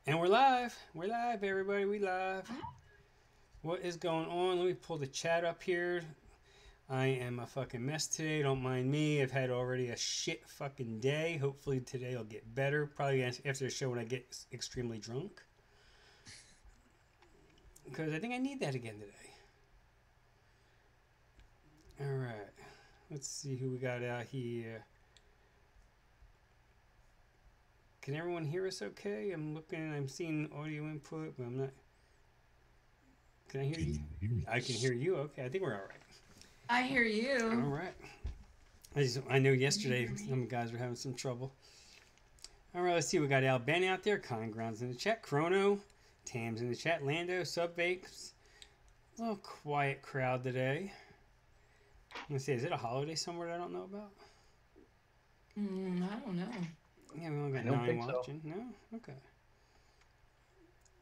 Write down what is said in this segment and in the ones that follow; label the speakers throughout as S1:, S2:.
S1: And we're live. We're live, everybody. We live. What is going on? Let me pull the chat up here. I am a fucking mess today. Don't mind me. I've had already a shit fucking day. Hopefully today will get better. Probably after the show when I get extremely drunk. Because I think I need that again today. Alright. Let's see who we got out here. Can everyone hear us okay? I'm seeing audio input, but I'm not. Can I hear you? I can hear you. Okay, I think we're all right.
S2: I hear
S1: All
S2: you.
S1: right. I know yesterday some guys were having some trouble. All right, let's see. We got Al Ben out there. Kind Grounds in the chat. Chrono. Tam's in the chat. Lando. Subvapes. A little quiet crowd today. Let's see. Is it a holiday somewhere that I don't know about?
S2: I don't know.
S1: Yeah, we only
S3: I
S1: got
S3: don't
S1: 9
S3: think so.
S1: watching. No? Okay.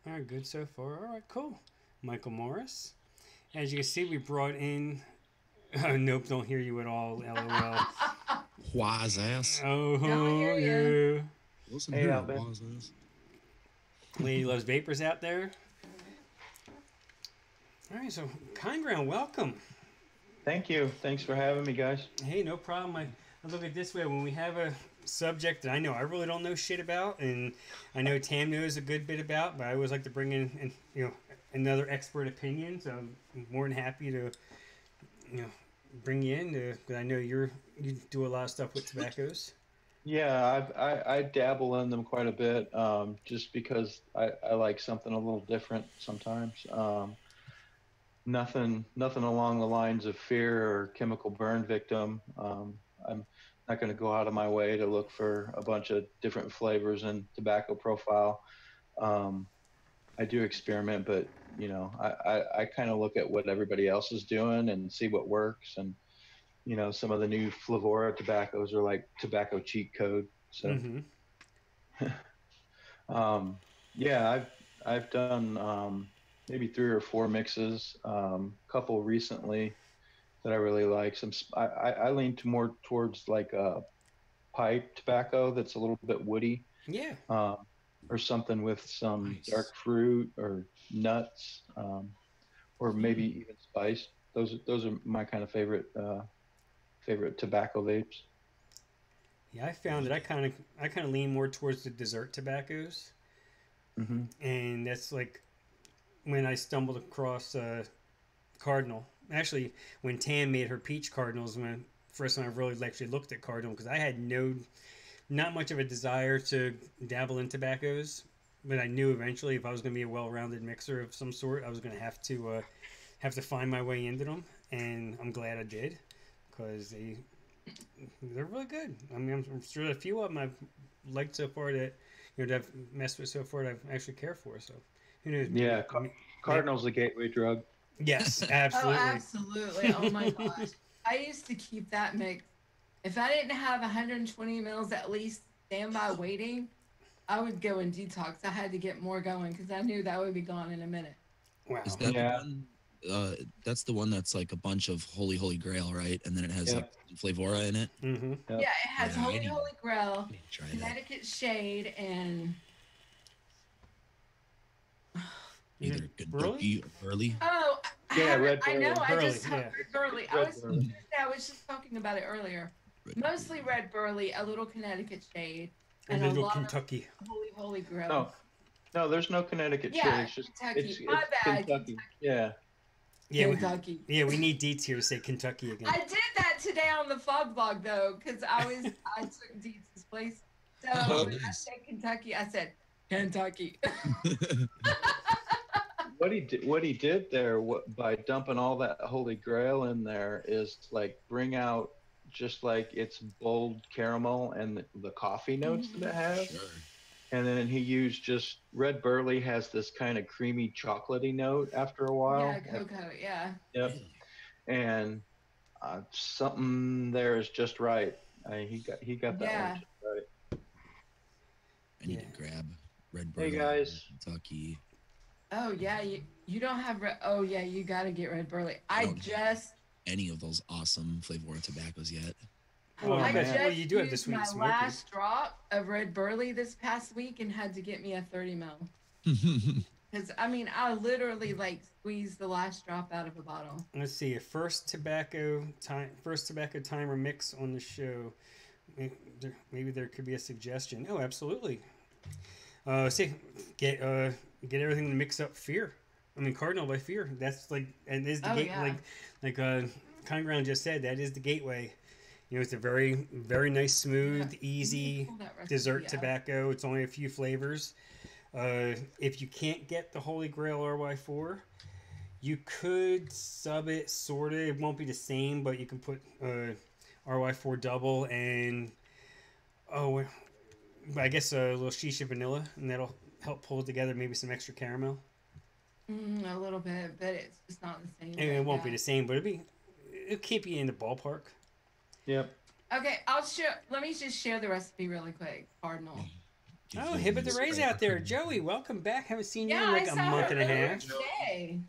S1: All right, good so far. All right, cool. Michael Morris. As you can see, we brought in. Oh, nope, don't hear you at all. LOL.
S4: Wise ass.
S1: Oh,
S2: Don't hear you.
S1: yeah.
S4: Listen
S3: Hey,
S4: here,
S3: Alvin.
S4: wise ass.
S1: Lady Loves Vapors out there. All right, so Kind Ground, welcome.
S3: Thank you. Thanks for having me, guys.
S1: Hey, no problem. I look at it this way: when we have a subject that I know I really don't know shit about, and I know Tam knows a good bit about, but I always like to bring in, another expert opinion. So I'm more than happy to, bring you in because I know you do a lot of stuff with tobaccos.
S3: Yeah, I dabble in them quite a bit, just because I like something a little different sometimes. Nothing along the lines of fear or chemical burn victim. I'm not going to go out of my way to look for a bunch of different flavors and tobacco profile. Um, I do experiment, but I kind of look at what everybody else is doing and see what works. And some of the new Flavora tobaccos are like tobacco cheat code. So,
S1: Mm-hmm.
S3: yeah, I've done maybe three or four mixes. Couple recently that I really like. I lean to more towards like a pipe tobacco that's a little bit woody,
S1: Yeah.
S3: um, or something with some
S4: Nice.
S3: dark fruit or nuts, or maybe
S2: Mm.
S3: even spice. Those are my kind of favorite tobacco vapes.
S1: Yeah, I found that I kind of lean more towards the dessert tobaccos,
S3: Hmm.
S1: and that's like when I stumbled across Cardinal. Actually, when Tam made her peach Cardinals, when first time I really actually looked at Cardinal because I had not much of a desire to dabble in tobaccos, but I knew eventually if I was going to be a well-rounded mixer of some sort, I was going to have to find my way into them, and I'm glad I did because they're really good. I mean, I'm sure a few of them I've liked so far that I've messed with so far that I've actually cared for. So who knows?
S3: Yeah,
S1: Maybe
S3: Cardinal's a gateway drug.
S1: yes,
S2: Oh,
S1: absolutely.
S2: absolutely. Oh my gosh. I used to keep that mix. If I didn't have 120 mils at least standby waiting, I would go in detox. I had to get more going because I knew that would be gone in a minute.
S4: Is
S1: Wow.
S4: that the
S3: Yeah,
S4: one? That's the one that's like a bunch of holy grail, right? And then it has like
S3: yep,
S4: Flavora in it.
S1: Mm-hmm.
S2: Yeah,
S3: yep.
S2: it has
S4: Yeah,
S2: Holy
S4: I
S2: Grail,
S4: need to try that.
S2: Connecticut Shade, and
S1: Is
S4: Either
S1: it Burley?
S4: Kentucky or Burley.
S2: oh, I
S3: Yeah,
S2: haven't.
S3: red
S2: I know.
S3: burley.
S2: I
S1: Burley.
S2: just
S1: Yeah.
S2: Red Burley.
S3: Red burley.
S2: I was just talking about it earlier.
S4: Red
S2: Mostly
S4: Burley.
S2: Red Burley, a little Connecticut Shade,
S1: A
S2: and a
S1: little
S2: lot of
S1: Kentucky.
S2: Holy Grail.
S3: No, no, there's no Connecticut shade.
S2: Yeah,
S3: It's just
S2: Kentucky. My
S3: it's
S2: bad,
S3: Kentucky.
S2: Kentucky.
S3: Yeah.
S1: Yeah.
S2: Kentucky.
S1: We need Deets here to say Kentucky again.
S2: I did that today on the fog blog though, because I took Deetz's place. So
S4: Oh,
S2: when I
S4: nice.
S2: said Kentucky, I said Kentucky.
S3: What he did there, by dumping all that Holy Grail in there, is like bring out just like its bold caramel and the coffee notes that it
S2: Mhm.
S3: has.
S4: Sure.
S3: And then he used just red burley has this kind of creamy chocolatey note after a
S2: Yeah,
S3: while. Like,
S2: cocoa. Yeah.
S3: yep.
S4: Really?
S3: And something there is just right. He got that one
S2: Yeah.
S3: just right.
S4: I need
S1: Yeah.
S4: to grab Red
S3: Hey
S4: Burley out of
S3: guys.
S4: Kentucky.
S2: Oh yeah. You don't have oh yeah. You got to get Red Burley.
S4: I
S2: I
S4: don't have
S2: just
S4: any of those awesome Flavora tobaccos yet.
S1: Oh,
S3: Oh,
S2: I
S3: man.
S2: just
S1: well, you do have the
S2: used
S1: sweet
S2: my
S1: smoky.
S2: last drop of red burley this past week and had to get me a 30 mil. Because I mean, I literally like squeezed the last drop out of a bottle.
S1: Let's see. A first tobacco timer mix on the show. Maybe there could be a suggestion. Oh, absolutely. See, get everything to mix up fear. I mean, Cardinal by Fear. That's like, and is the
S2: Oh,
S1: gate
S2: yeah.
S1: like Kind Ground just said. That is the gateway. You know, it's a very very nice, smooth,
S2: Yeah.
S1: easy
S2: Pull that recipe
S1: dessert
S2: out.
S1: tobacco. It's only a few flavors. If you can't get the Holy Grail RY4, you could sub it, sort of. It won't be the same, but you can put RY4 double and oh, I guess a little shisha vanilla, and that'll help pull together maybe some extra caramel.
S2: A little bit, but it's just not the same.
S1: And it won't be
S2: Yeah.
S1: the same, but it'll keep you in the ballpark.
S3: Yep.
S2: Okay, I'll share. Let me just share the recipe really quick. Cardinal.
S4: Give
S1: Oh,
S4: you
S1: Hibbit the
S4: this
S1: Rays
S4: right
S1: out there.
S4: up.
S1: Joey, welcome back. Haven't seen you
S2: Yeah,
S1: in like
S2: I
S1: a
S2: saw
S1: month
S2: her
S1: and a
S2: earlier
S1: half.
S2: today.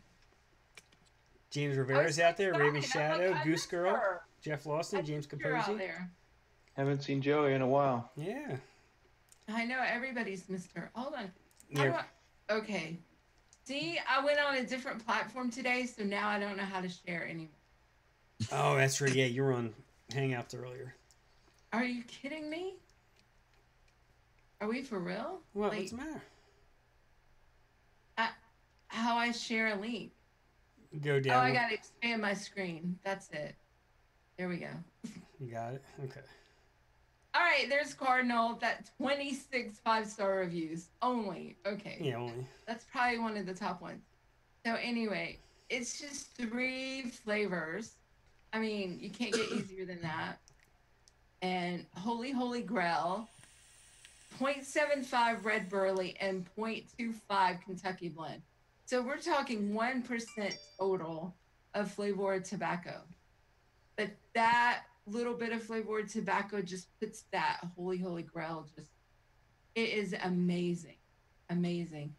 S1: James
S2: I was
S1: Rivera's
S2: so
S1: out there. Raven
S2: excited. I'm like,
S1: Shadow,
S2: I
S1: Goose
S2: missed
S1: Girl,
S2: her.
S1: Jeff
S2: I
S1: Lawson, James
S2: missed her out
S1: Capozzi.
S2: there.
S3: Haven't seen Joey in a while.
S1: Yeah.
S2: I know everybody's missed her. Hold on. How
S1: Yeah.
S2: do I? Okay. See, I went on a different platform today, so now I don't know how to share anymore.
S1: Oh, that's right. Yeah, you were on Hangouts earlier.
S2: Are you kidding me? Are we for real?
S1: What?
S2: Like,
S1: What's the matter?
S2: how I share a link?
S1: Go
S2: Oh,
S1: down.
S2: I gotta expand my screen. That's it. There we go.
S1: You got it? Okay.
S2: All right, there's Cardinal. That 26 5-star reviews only. Okay.
S1: Yeah, only.
S2: That's probably one of the top ones. So anyway, it's just 3 flavors. I mean, you can't get easier than that. And Holy Grail, 0.75 red burley, and 0.25 Kentucky blend. So we're talking 1% total of flavored tobacco. But that little bit of flavored tobacco just puts that Holy Grail just, it is amazing. Amazing.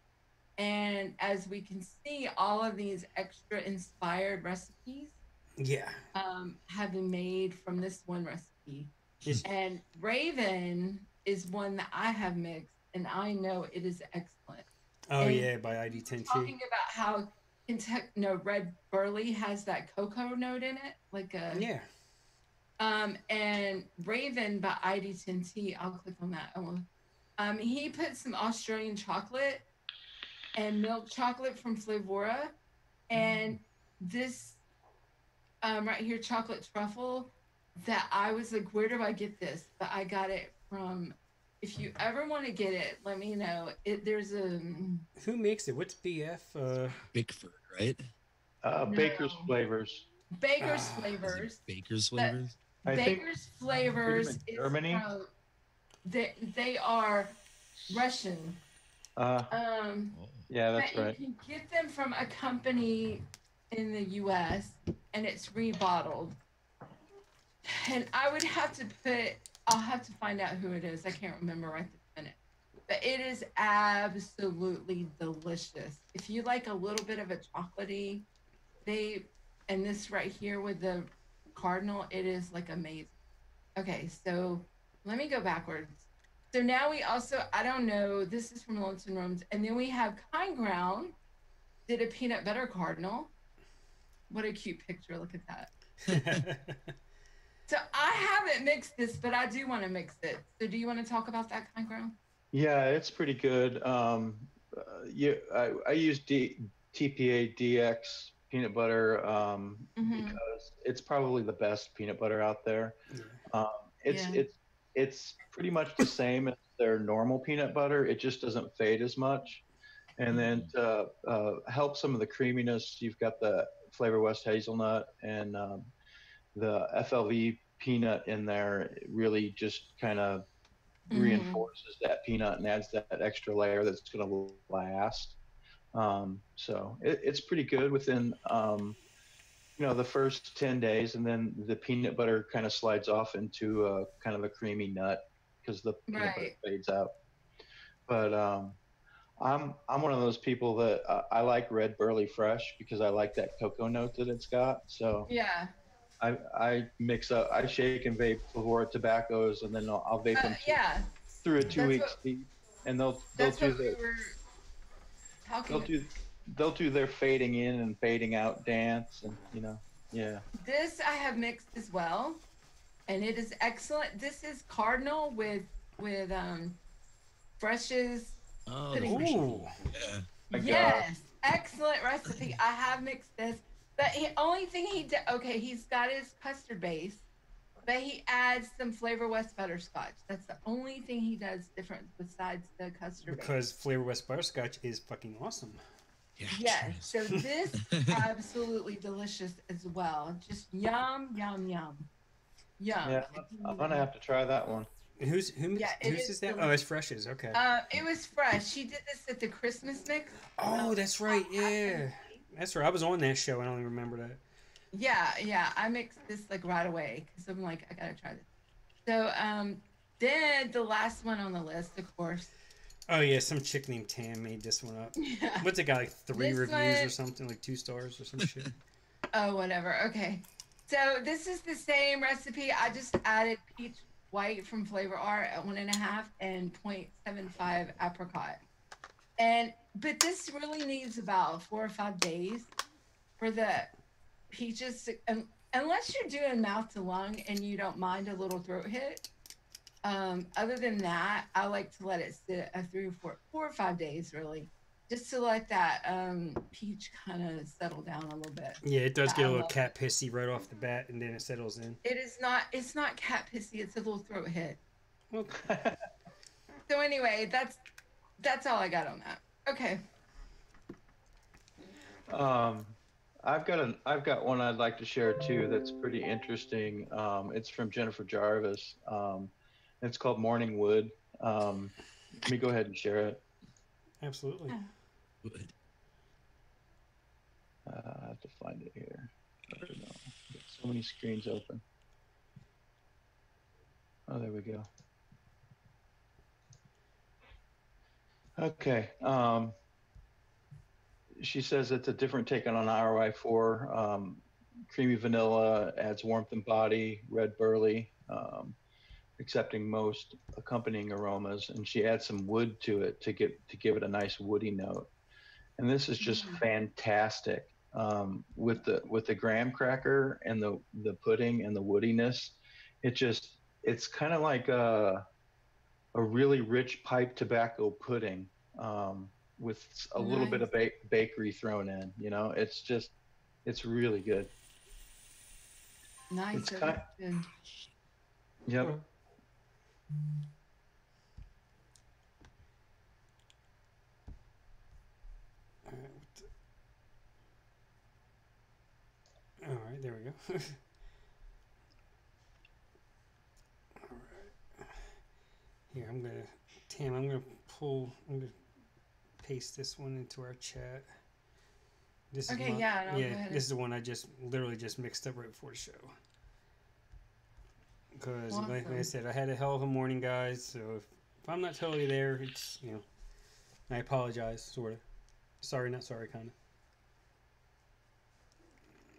S2: And as we can see, all of these extra inspired recipes
S1: Yeah.
S2: have been made from this one recipe.
S1: Is-
S2: And Raven is one that I have mixed, and I know it is excellent.
S1: Oh,
S2: And
S1: yeah, by
S2: we were
S1: ID10T.
S2: talking about how red burley has that cocoa note in it, like a
S1: Yeah.
S2: and Raven by ID10T. I'll click on that. He put some Australian chocolate and milk chocolate from Flavora, and this right here, chocolate truffle. That I was like, where do I get this? But I got it from. If you ever want to get it, let me know. There's a
S1: Who makes it? What's BF?
S4: Bickford, right?
S3: Baker's
S2: No.
S3: Flavors.
S2: Baker's
S1: Ah, is it
S2: Flavors.
S4: Baker's
S2: That-
S4: flavors.
S3: I think
S2: Baker's Flavors
S3: in
S2: is
S3: Germany?
S2: from. They are Russian.
S3: yeah, that's
S2: But
S3: right.
S2: you can get them from a company in the U.S. and it's rebottled. And I would have to I'll have to find out who it is. I can't remember right this minute. But it is absolutely delicious. If you like a little bit of a chocolatey vape, and this right here with the Cardinal, it is like amazing. Okay, so let me go backwards. So now we also, I don't know, this is from Lonesome Rooms. And then we have Kind Ground did a peanut butter Cardinal. What a cute picture. Look at that. So I haven't mixed this, but I do want to mix it. So do you want to talk about that, Kind Ground?
S3: Yeah, it's pretty good. I use TPA DX peanut butter because it's probably the best peanut butter out there. It's pretty much the same as their normal peanut butter. It just doesn't fade as much. And then to help some of the creaminess, you've got the Flavor West hazelnut and the FLV peanut in there. It really just kind of reinforces that peanut and adds that extra layer that's going to last. So it's pretty good within the first 10 days, and then the peanut butter kind of slides off into kind of a creamy nut because the peanut butter fades out. But I'm one of those people that I like red burley fresh because I like that cocoa note that it's got. So
S2: yeah,
S3: I mix up. I shake and vape Flavora tobaccos, and then I'll vape them
S2: Yeah,
S3: through a 2
S2: that's
S3: week
S2: what
S3: steep, and they'll
S2: that's what
S3: do the
S2: we were
S3: they'll
S2: talking.
S3: do they'll do their fading in and fading out dance, and yeah.
S2: This I have mixed as well, and it is excellent. This is Cardinal with Fresh's
S4: Oh, the
S2: pudding
S4: fresh.
S2: base.
S1: Ooh.
S4: Yeah.
S3: My God.
S2: Yes, excellent recipe. I have mixed this, but only thing he did. Okay, he's got his custard base, but he adds some Flavor West butterscotch. That's the only thing he does different besides the custard base.
S1: Because Flavor West Butterscotch is fucking awesome.
S4: Yeah.
S2: Yes,
S4: sure
S2: so
S4: is.
S2: this absolutely delicious as well. Just yum, yum, yum, yum.
S3: Yeah, I'm gonna have to try that one.
S2: Yeah, it
S1: Who's
S2: is
S1: that? Oh,
S2: delicious.
S1: it's Fresh's. Okay.
S2: It was fresh. She did this at the Christmas mix.
S1: Oh, that's right. Yeah, that's right. I was on that show. I don't even remember that.
S2: Yeah. I mixed this like right away because I'm like, I gotta try this. So then the last one on the list, of course.
S1: Oh yeah, some chick named Tam made this one up.
S2: Yeah.
S1: What's it got? Like 3
S2: This
S1: reviews or
S2: one-
S1: something, like 2 stars or some shit.
S2: Oh, whatever. Okay. So this is the same recipe. I just added peach white from Flavor Art at 1.5 and 0.75 apricot. But this really needs about 4 or 5 days for the peaches to, unless you're doing mouth to lung and you don't mind a little throat hit. Other than that, I like to let it sit 4 or 5 days really, just to let that peach kind of settle down a little bit.
S1: Yeah, it does
S2: I
S1: get a little
S2: love
S1: cat pissy right off the bat, and then it settles in.
S2: It is not. It's not cat pissy. It's a little throat hit.
S1: Well,
S2: So anyway, that's all I got on that. Okay.
S3: I've got one I'd like to share too. That's pretty interesting. It's from Jennifer Jarvis. It's called Morning Wood. Let me go ahead and share it.
S1: absolutely.
S4: Good.
S3: I have to find it here. I don't know. Got so many screens open. Oh, there we go. Okay. She says it's a different take on an RY4. Creamy vanilla adds warmth and body, red burley, accepting most accompanying aromas, and she adds some wood to it to give it a nice woody note. And this is just fantastic. With the graham cracker and the pudding and the woodiness, it's kind of like a really rich pipe tobacco pudding, with a little bit of bakery thrown in. It's really good.
S2: Nice.
S3: It's kind. Yep.
S1: All right, there we go. All right. Here, I'm gonna paste this one into our chat. This is
S2: Okay,
S1: my,
S2: yeah, no, go
S1: yeah.
S2: ahead.
S1: This is the one I just literally just mixed up right before the show. Because, like I
S2: Awesome.
S1: said, I had a hell of a morning, guys. So if I'm not totally there, it's I apologize, sort of. Sorry, not sorry, kind of.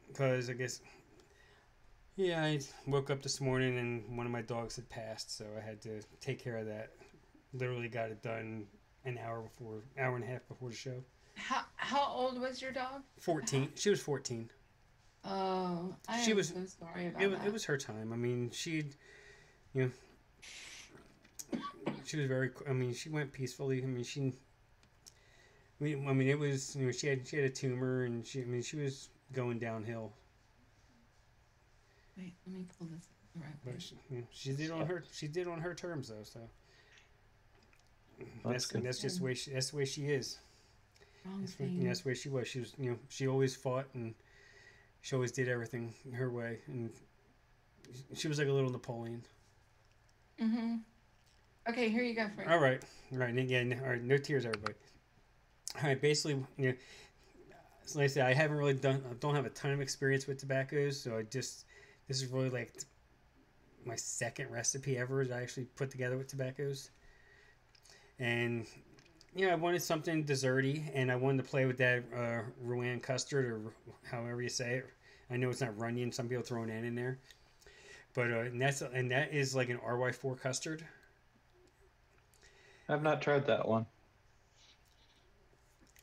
S1: Because I guess, yeah, I woke up this morning and one of my dogs had passed, so I had to take care of that. Literally got it done an hour and a half before the show.
S2: How old was your dog?
S1: 14. She was 14.
S2: Oh, I
S1: She
S2: am
S1: was-
S2: so sorry about
S1: It
S2: that.
S1: was her time. I mean, she was very. I mean, she went peacefully. I mean, it was. She had a tumor, and she was going downhill.
S2: Wait, let me pull this up the right way.
S1: But she did on her terms though. So
S3: That's good.
S1: that's just the way that's the way she is.
S2: Wrong
S1: That's
S2: thing.
S1: the way she was. She was she always fought and she always did everything her way, and she was like a little Napoleon.
S2: Mm-hmm. Okay, here you go, Frank.
S1: All right. And again, all right. No tears, everybody. All right. Basically, so like I said, I haven't really don't have a ton of experience with tobaccos, so this is really like my second recipe ever that I actually put together with tobaccos. And I wanted something desserty, and I wanted to play with that Rouen custard, or however you say it, I know it's not Runyon. Some people throw an N in there, but and that is like an RY4 custard.
S3: I've not tried that one.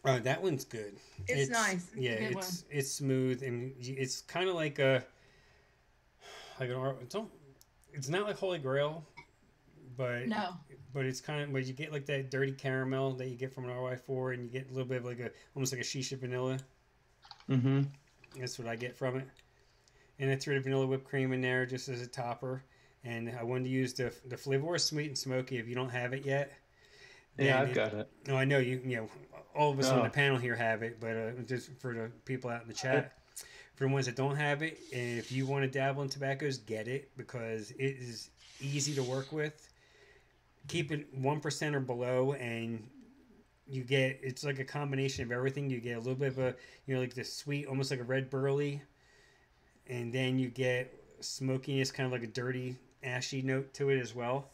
S1: That one's good.
S2: It's nice. It's
S1: Yeah,
S2: a good one.
S1: it's smooth and it's kind of like a like an it's not like Holy Grail, but
S2: No.
S1: it's kind of but you get like that dirty caramel that you get from an RY4, and you get a little bit of like a almost like a shisha vanilla.
S3: Mm-hmm.
S1: That's what I get from it. And I threw the vanilla whipped cream in there just as a topper. And I wanted to use the flavor sweet and smoky. If you don't have it yet,
S3: Yeah, I've got it.
S1: No, I know you know all of us on
S3: Oh.
S1: the panel here have it, but just for the people out in the chat, for the ones that don't have it, and if you want to dabble in tobaccos, get it because it is easy to work with. Keep it 1% or below, and you get it's like a combination of everything. You get a little bit of a like the sweet, almost like a red burley, and then you get smokiness, kind of like a dirty, ashy note to it as well.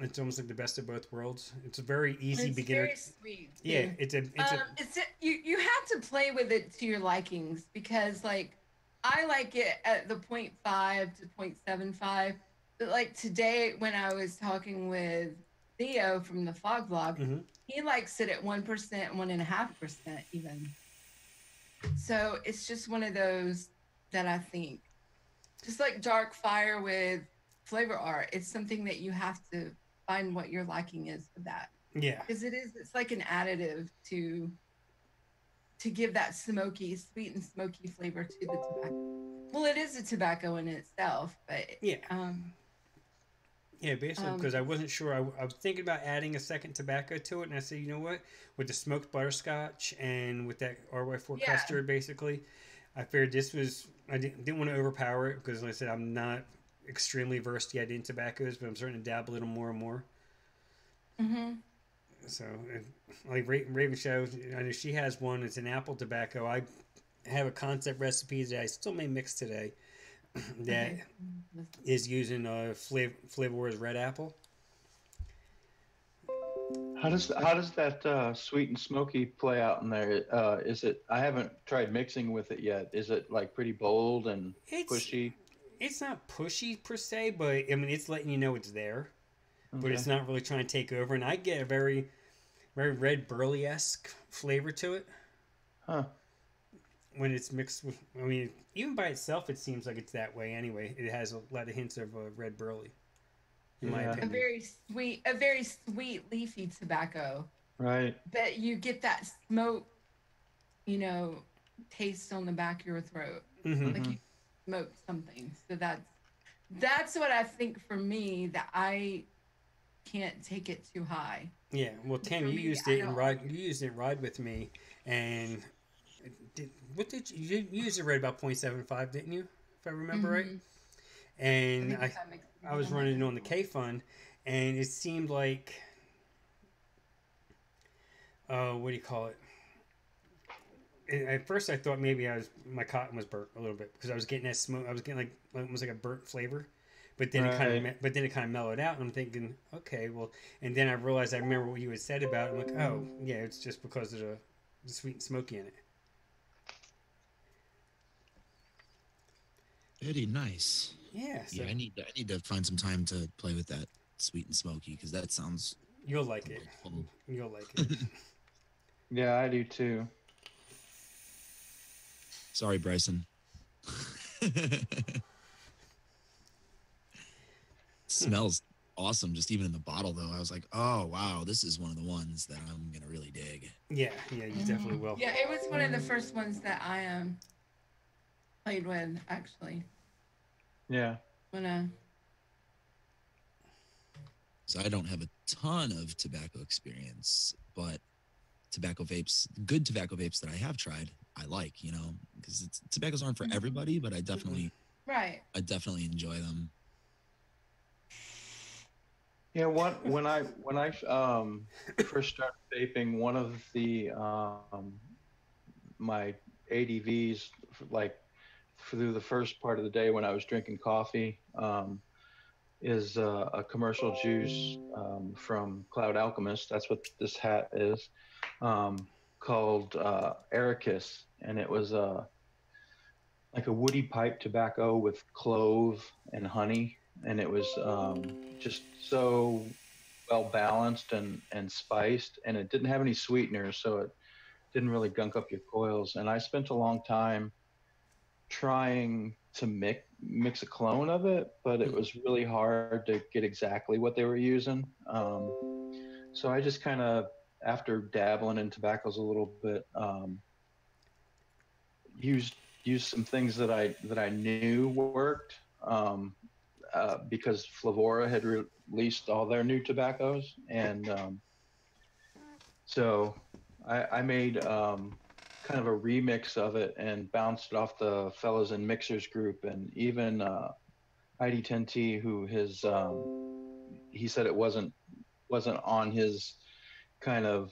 S1: It's almost like the best of both worlds. It's a very easy
S2: It's
S1: beginner.
S2: very sweet.
S1: Yeah,
S2: too.
S1: it's
S2: You have to play with it to your likings because like I like it at the 0.5 to 0.75, but like today when I was talking with Theo from the Fog Vlog,
S1: Mhm.
S2: he likes it at 1%, 1.5% even. So it's just one of those that I think, just like Dark Fire with Flavor Art, it's something that you have to find what your liking is of that
S1: yeah,
S2: because it's like an additive to give that sweet and smoky flavor to the tobacco. Well, it is a tobacco in itself, but
S1: yeah, yeah. Basically, because I wasn't sure. I was thinking about adding a second tobacco to it, and I said, you know what, with the smoked butterscotch and with that RY4
S2: Yeah.
S1: custard, basically, I figured this was. I didn't want to overpower it because, like I said, I'm not extremely versed yet in tobaccos, but I'm starting to dabble a little more and more.
S2: mm-hmm.
S1: So, like Raven Shadow, I know she has one. It's an apple tobacco. I have a concept recipe that I still may mix today that
S2: Okay.
S1: is using Flavor's red apple.
S3: How does that sweet and smoky play out in there? Is it? I haven't tried mixing with it yet. Is it like pretty bold and
S1: It's
S3: pushy?
S1: it's not pushy per se, but I mean it's letting you know it's there, but
S3: Okay.
S1: it's not really trying to take over. And I get a very very red burley esque flavor to it
S3: Huh.
S1: when it's mixed with. I mean, even by itself, it seems like it's that way anyway. It has a lot of hints of red burley, in my
S3: Yeah.
S1: opinion.
S2: A very sweet leafy tobacco,
S3: Right.
S2: but you get that smoke, taste on the back of your throat,
S1: Mm-hmm.
S2: like
S3: Mm-hmm.
S2: you smoked something. So that's what I think for me that I can't take it too high.
S1: Yeah, well, Tam,
S2: For
S1: you
S2: me,
S1: used
S2: I
S1: it
S2: don't
S1: and ride. You used it in ride with me, and what did you used it right about 0.75, didn't you? If I remember right.
S2: Mhm.
S1: And
S2: think that makes
S1: I was running on the K Fun, and it seemed like what do you call it? At first, I thought maybe my cotton was burnt a little bit because I was getting that smoke. I was getting like almost like a burnt flavor, but then
S3: Right.
S1: it kind of mellowed out. And I'm thinking, okay, well, and then I realized I remember what you had said about it. I'm like, oh yeah, it's just because of the sweet and smoky in it.
S4: Very nice.
S1: Yeah, so
S4: Yeah, I need to find some time to play with that sweet and smoky because that sounds
S1: you'll like it.
S4: delightful.
S1: You'll like it.
S3: Yeah, I do too.
S4: Sorry, Bryson. Smells awesome, just even in the bottle though. I was like, oh wow, this is one of the ones that I'm gonna really dig.
S1: Yeah, yeah, you definitely will.
S2: Yeah, it was one of the first ones that I played with actually.
S3: Yeah.
S2: When
S4: So I don't have a ton of tobacco experience, but good tobacco vapes that I have tried, I like, because tobaccos aren't for everybody, but I definitely
S2: right.
S4: enjoy them.
S3: Yeah. When I first started vaping, one of the my ADVs like through the first part of the day when I was drinking coffee is a commercial juice from Cloud Alchemist. That's what this hat is, called Ericus, and it was like a woody pipe tobacco with clove and honey, and it was just so well balanced and spiced, and it didn't have any sweeteners, so it didn't really gunk up your coils. And I spent a long time trying to mix a clone of it, but it was really hard to get exactly what they were using. So I just kind of, after dabbling in tobaccos a little bit, used used some things that I knew worked, because Flavora had released all their new tobaccos, and so I made kind of a remix of it and bounced it off the fellas in Mixers group, and even ID10T, who he said it wasn't on his kind of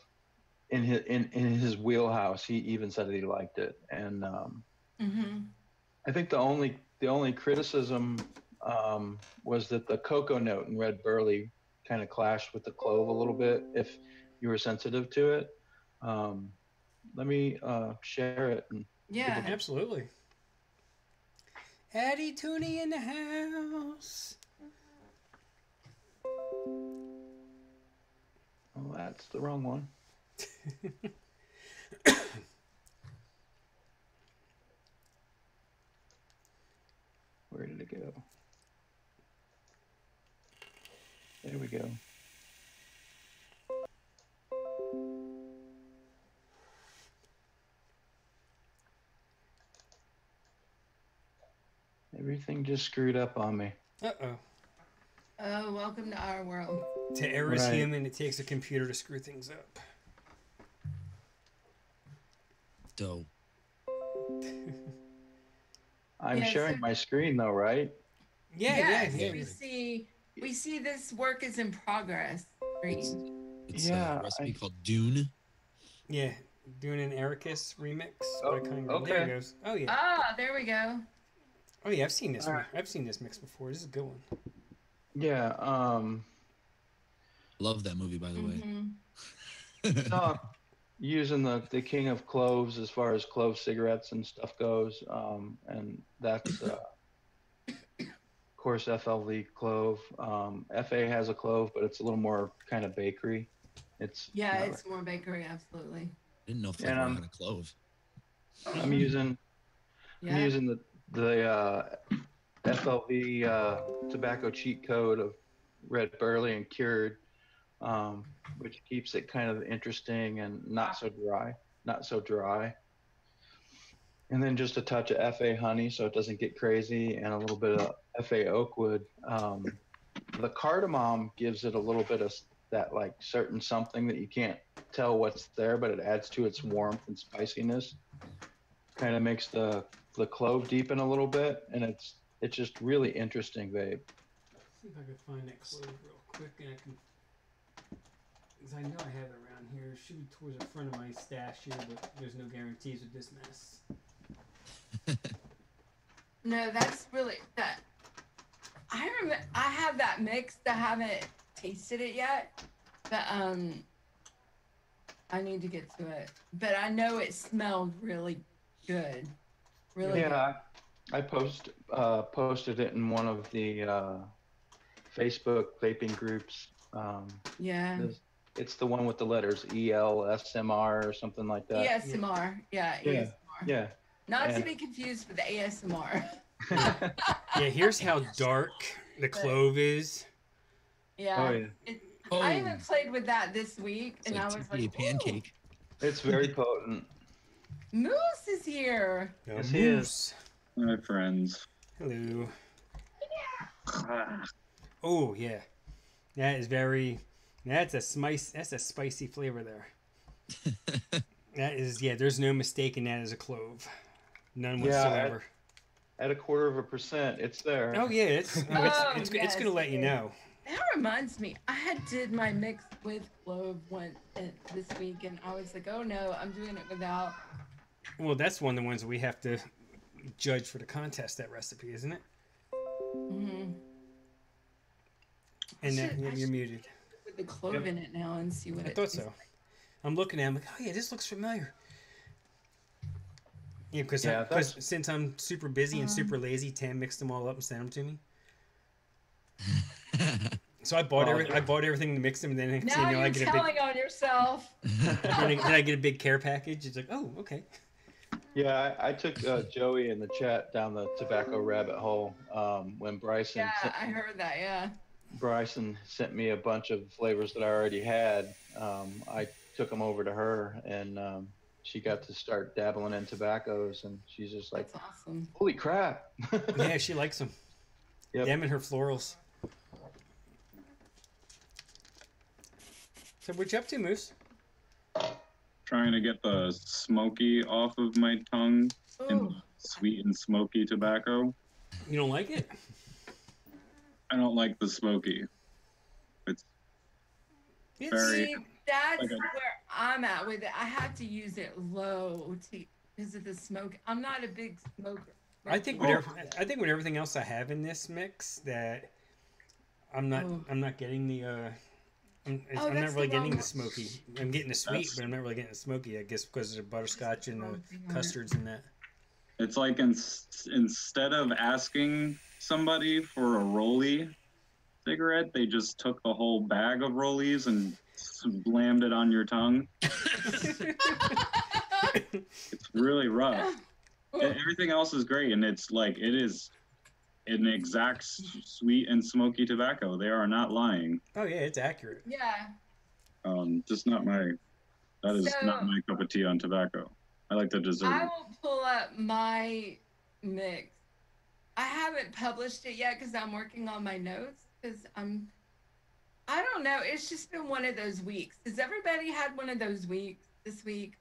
S3: in his wheelhouse. He even said that he liked it, and
S2: Mm-hmm.
S3: I think the only criticism was that the cocoa note in Red Burley kind of clashed with the clove a little bit. If you were sensitive to it, um, let me share it and
S2: Yeah.
S3: people.
S1: Absolutely. Addie Tooney in the house.
S3: Oh, that's the wrong one. Where did it go? There we go. Everything just screwed up on me.
S1: Uh-oh.
S2: Oh, welcome to our world.
S1: To err is
S3: Right.
S1: human, it takes a computer to screw things up.
S4: Dope.
S3: I'm
S2: Yeah,
S3: sharing
S2: so-
S3: my screen though, right?
S1: Yeah,
S2: Yes,
S1: yeah,
S2: we
S1: yeah.
S2: see this work is in progress. Screen.
S4: It's
S3: Yeah,
S4: a recipe called Dune.
S1: Yeah. Doing an Ericus remix
S3: Oh,
S1: by Congress.
S3: okay.
S1: There it goes. Oh yeah.
S2: Ah, there we go.
S1: Oh yeah, I've seen this.
S3: All right.
S1: I've seen this mix before. This is a good one.
S3: Yeah.
S4: Love that movie, by the way.
S2: Mm-hmm.
S3: No, using the king of cloves as far as clove cigarettes and stuff goes, and that's of course FLV clove. FA has a clove, but it's a little more kind of bakery. It's
S2: Yeah,
S3: not
S2: it's more bakery, absolutely.
S4: Didn't know
S3: And
S4: Flavor had a clove.
S3: I'm using
S2: Yeah.
S3: the FLV tobacco cheat code of Red Burley and Cured, which keeps it kind of interesting and not so dry. And then just a touch of FA honey so it doesn't get crazy, and a little bit of FA oakwood. The cardamom gives it a little bit of that like certain something that you can't tell what's there, but it adds to its warmth and spiciness. Kind of makes the clove deepen a little bit, and it's just really interesting, babe.
S1: See if I can find that clove real quick, and I can, because I know I have it around here. It should be towards the front of my stash here, but there's no guarantees with this mess.
S2: No, that's really that. I remember I have that mix. I haven't tasted it yet, but I need to get to it. But I know it smelled really good. Really good.
S3: Yeah, I posted it in one of the Facebook vaping groups.
S2: Yeah.
S3: It's the one with the letters ELSMR or something like that.
S2: ASMR. Yeah.
S3: Yeah.
S2: ASMR.
S3: Yeah.
S2: Not to
S3: And-
S2: be confused with the ASMR.
S1: Yeah, here's how dark the clove is.
S2: Yeah.
S3: Oh yeah.
S2: I even played with that this week,
S4: It's
S2: and
S4: like
S2: I was
S4: TPA
S2: like,
S4: pancake.
S3: It's very potent.
S2: "Ooh, Moose is here."
S1: The
S3: Yes, he is.
S1: moose.
S5: My friends.
S1: Hello.
S5: Ah,
S1: Oh yeah, that is very. That's a spicy flavor there. That is, yeah. There's no mistaking that as a clove, none
S3: Yeah,
S1: whatsoever.
S3: At 1/4%, it's there.
S1: Oh yeah, it's it's
S2: yes,
S1: gonna let you
S2: it is.
S1: know.
S2: That reminds me, I had did my mix with clove this week, and I was like, "Oh no, I'm doing it without."
S1: Well, that's one of the ones we have to judge for the contest. That recipe, isn't it?
S2: Mm-hmm.
S1: And then
S2: Shit, I
S1: you're
S2: should-
S1: muted.
S2: With the clove
S3: Yep.
S2: in it now, and see what
S1: I
S2: it
S1: thought
S2: tastes
S1: so. I'm looking at it, I'm like, oh yeah, this looks familiar. Yeah, because
S3: Yeah,
S1: since I'm super busy and super lazy, Tam mixed them all up and sent them to me. So I bought I bought everything to mix them, and then next thing
S2: Now
S1: you know, I
S2: you're
S1: get a
S2: telling on yourself.
S1: then I get a big care package. It's like, oh, okay.
S3: Yeah, I took Joey in the chat down the tobacco rabbit hole when
S2: Yeah, I heard that. Yeah.
S3: Bryson sent me a bunch of flavors that I already had. I took them over to her, and she got to start dabbling in tobaccos, and she's just like,
S2: That's awesome.
S3: "Holy crap!"
S1: Yeah, she likes them.
S3: Yep.
S1: Them and her florals. So what you up to, Moose?
S5: Trying to get the smoky off of my tongue in
S2: Ooh.
S5: sweet and smoky tobacco.
S1: You don't like it?
S5: I don't like the smoky. It's very.
S2: See, that's
S5: Okay.
S2: where I'm at with it. I have to use it low because of the smoke. I'm not a big smoker.
S1: I think with everything else I have in this mix, that I'm not getting the I'm not
S2: that's
S1: really
S2: the
S1: getting
S2: wrong
S1: the smoky. I'm getting the sweet, but I'm not really getting the smoky. I guess because of the butterscotch and the custards and that.
S5: It's like instead of asking somebody for a rollie cigarette, they just took the whole bag of rollies and slammed it on your tongue. It's really rough. Everything else is great, and it's like it is an exact sweet and smoky tobacco. They are not lying.
S1: Oh yeah, it's accurate.
S2: Yeah.
S5: Just not my. That is not my cup of tea on tobacco. I like the dessert.
S2: I will pull up my mix. I haven't published it yet because I'm working on my notes because I don't know. It's just been one of those weeks. Has everybody had one of those weeks this week?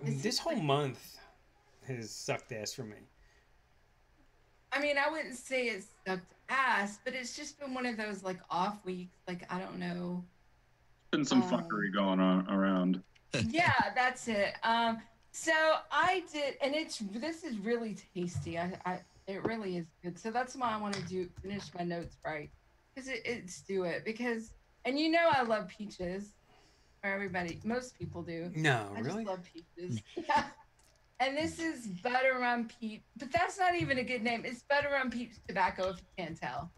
S1: This whole month has sucked ass for me.
S2: I mean, I wouldn't say it's sucked ass, but it's just been one of those like off weeks. Like, I don't know.
S5: Been some fuckery going on around.
S2: Yeah, that's it. So I did, and this is really tasty. It really is good. So that's why I want to finish my notes right, because it's do it because, and you know I love peaches. For everybody, most people do.
S1: No,
S2: I
S1: really?
S2: just love peaches. Yeah. And this is butter rum peach, but that's not even a good name. It's butter rum peach tobacco, if you can't tell.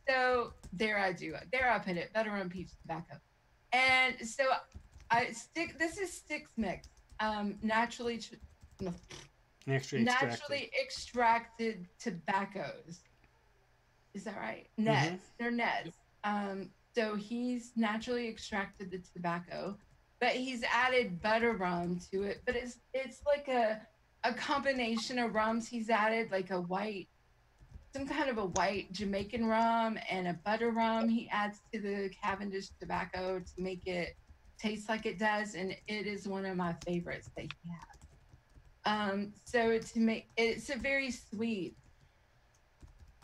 S2: So there I put it, butter rum peach tobacco. And so this is Sticks Mix, naturally extracted tobaccos. Is that right? Nets.
S1: Mm-hmm.
S2: They're nets. So he's naturally extracted the tobacco, but he's added butter rum to it. But it's like a combination of rums. He's added like some kind of a white Jamaican rum and a butter rum he adds to the Cavendish tobacco to make it taste like it does, and it is one of my favorites that he has. So it's a very sweet.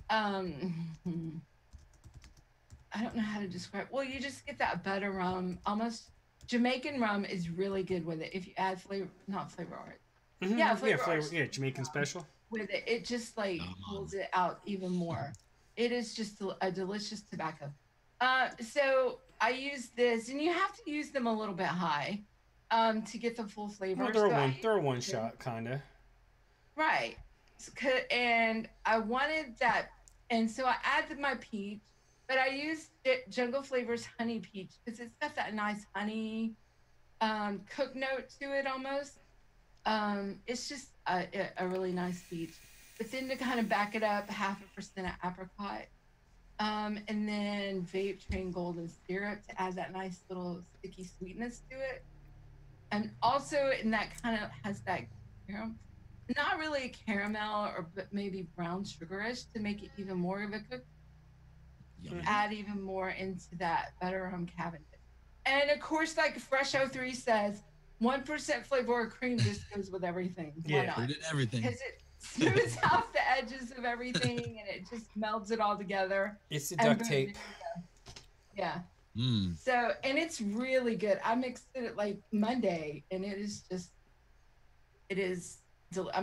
S2: I don't know how to describe. Well, you just get that butter rum. Almost Jamaican rum is really good with it. If you add flavor, not flavor art.
S1: Mm-hmm.
S2: Yeah, flavor.
S1: Yeah, Jamaican special.
S2: With it, it just like pulls it out even more. It is just a delicious tobacco. So I use this, and you have to use them a little bit high, to get the full flavor.
S1: Well, they're a one shot kind of.
S2: Right. And I wanted that, and so I added my peach. But I used Jungle Flavors Honey Peach because it's got that nice honey cook note to it almost. It's just a really nice peach. But then to kind of back it up, 0.5% of apricot. And then Vape Train Golden Syrup to add that nice little sticky sweetness to it. And also, and that kind of has that caramel, not really a caramel, but maybe brown sugarish to make it even more of a cook. Add even more into that butter rum Cavendish. And of course, like Fresh 03 says, 1% flavor or cream just goes with everything. Why not?
S4: Put it in everything.
S2: Because it smooths out the edges of everything and it just melds it all together.
S1: It's the duct tape.
S2: Yeah. So, and it's really good. I mixed it like Monday, and I'm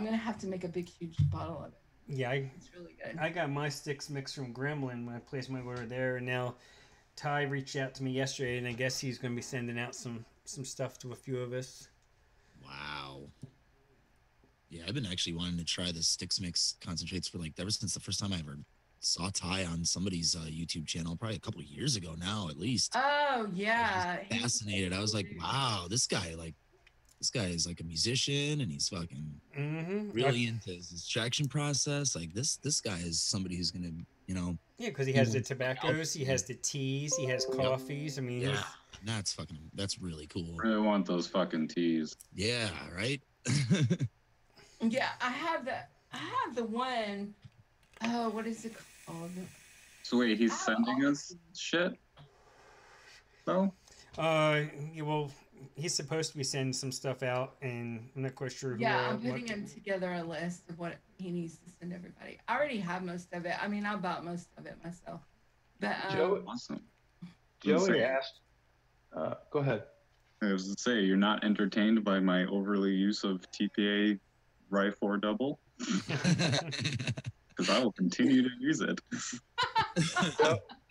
S2: going to have to make a big, huge bottle of it.
S1: Yeah,
S2: it's really good.
S1: I got my Sticks mix from Gremlin when I placed my order there, and now Ty reached out to me yesterday, and I guess he's going to be sending out some stuff to a few of us.
S4: Wow. Yeah, I've been actually wanting to try the Sticks Mix concentrates for like ever since the first time I ever saw Ty on somebody's YouTube channel, probably a couple of years ago now, at least.
S2: Oh
S4: I was just
S2: yeah,
S4: fascinated. I was like, wow, this guy is like a musician and he's fucking
S1: Mm-hmm.
S4: really into his extraction process. Like this guy is somebody who's gonna, you know,
S1: Yeah, because he
S4: be
S1: has the
S4: one to look out
S1: tobaccos, he
S4: for.
S1: has the teas, he has
S4: Yep.
S1: coffees. I mean,
S4: Yeah,
S1: he's
S4: that's really cool.
S5: Really want those fucking teas.
S4: Yeah, right.
S2: yeah. I have the one. Oh, what is it called?
S5: So wait,
S2: I
S5: he's
S2: have
S5: sending
S2: all
S5: us shit though?
S1: yeah, well, he's supposed to be sending some stuff out, and I'm not quite sure who
S2: Yeah,
S1: all.
S2: I'm putting him together a list of what he needs to send everybody. I already have most of it. I mean, I bought most of it myself. But
S3: Joe,
S5: Awesome.
S3: Joey asked. Go ahead.
S5: I was to say, you're not entertained by my overly use of TPA Rifle double? Because I will continue to use it.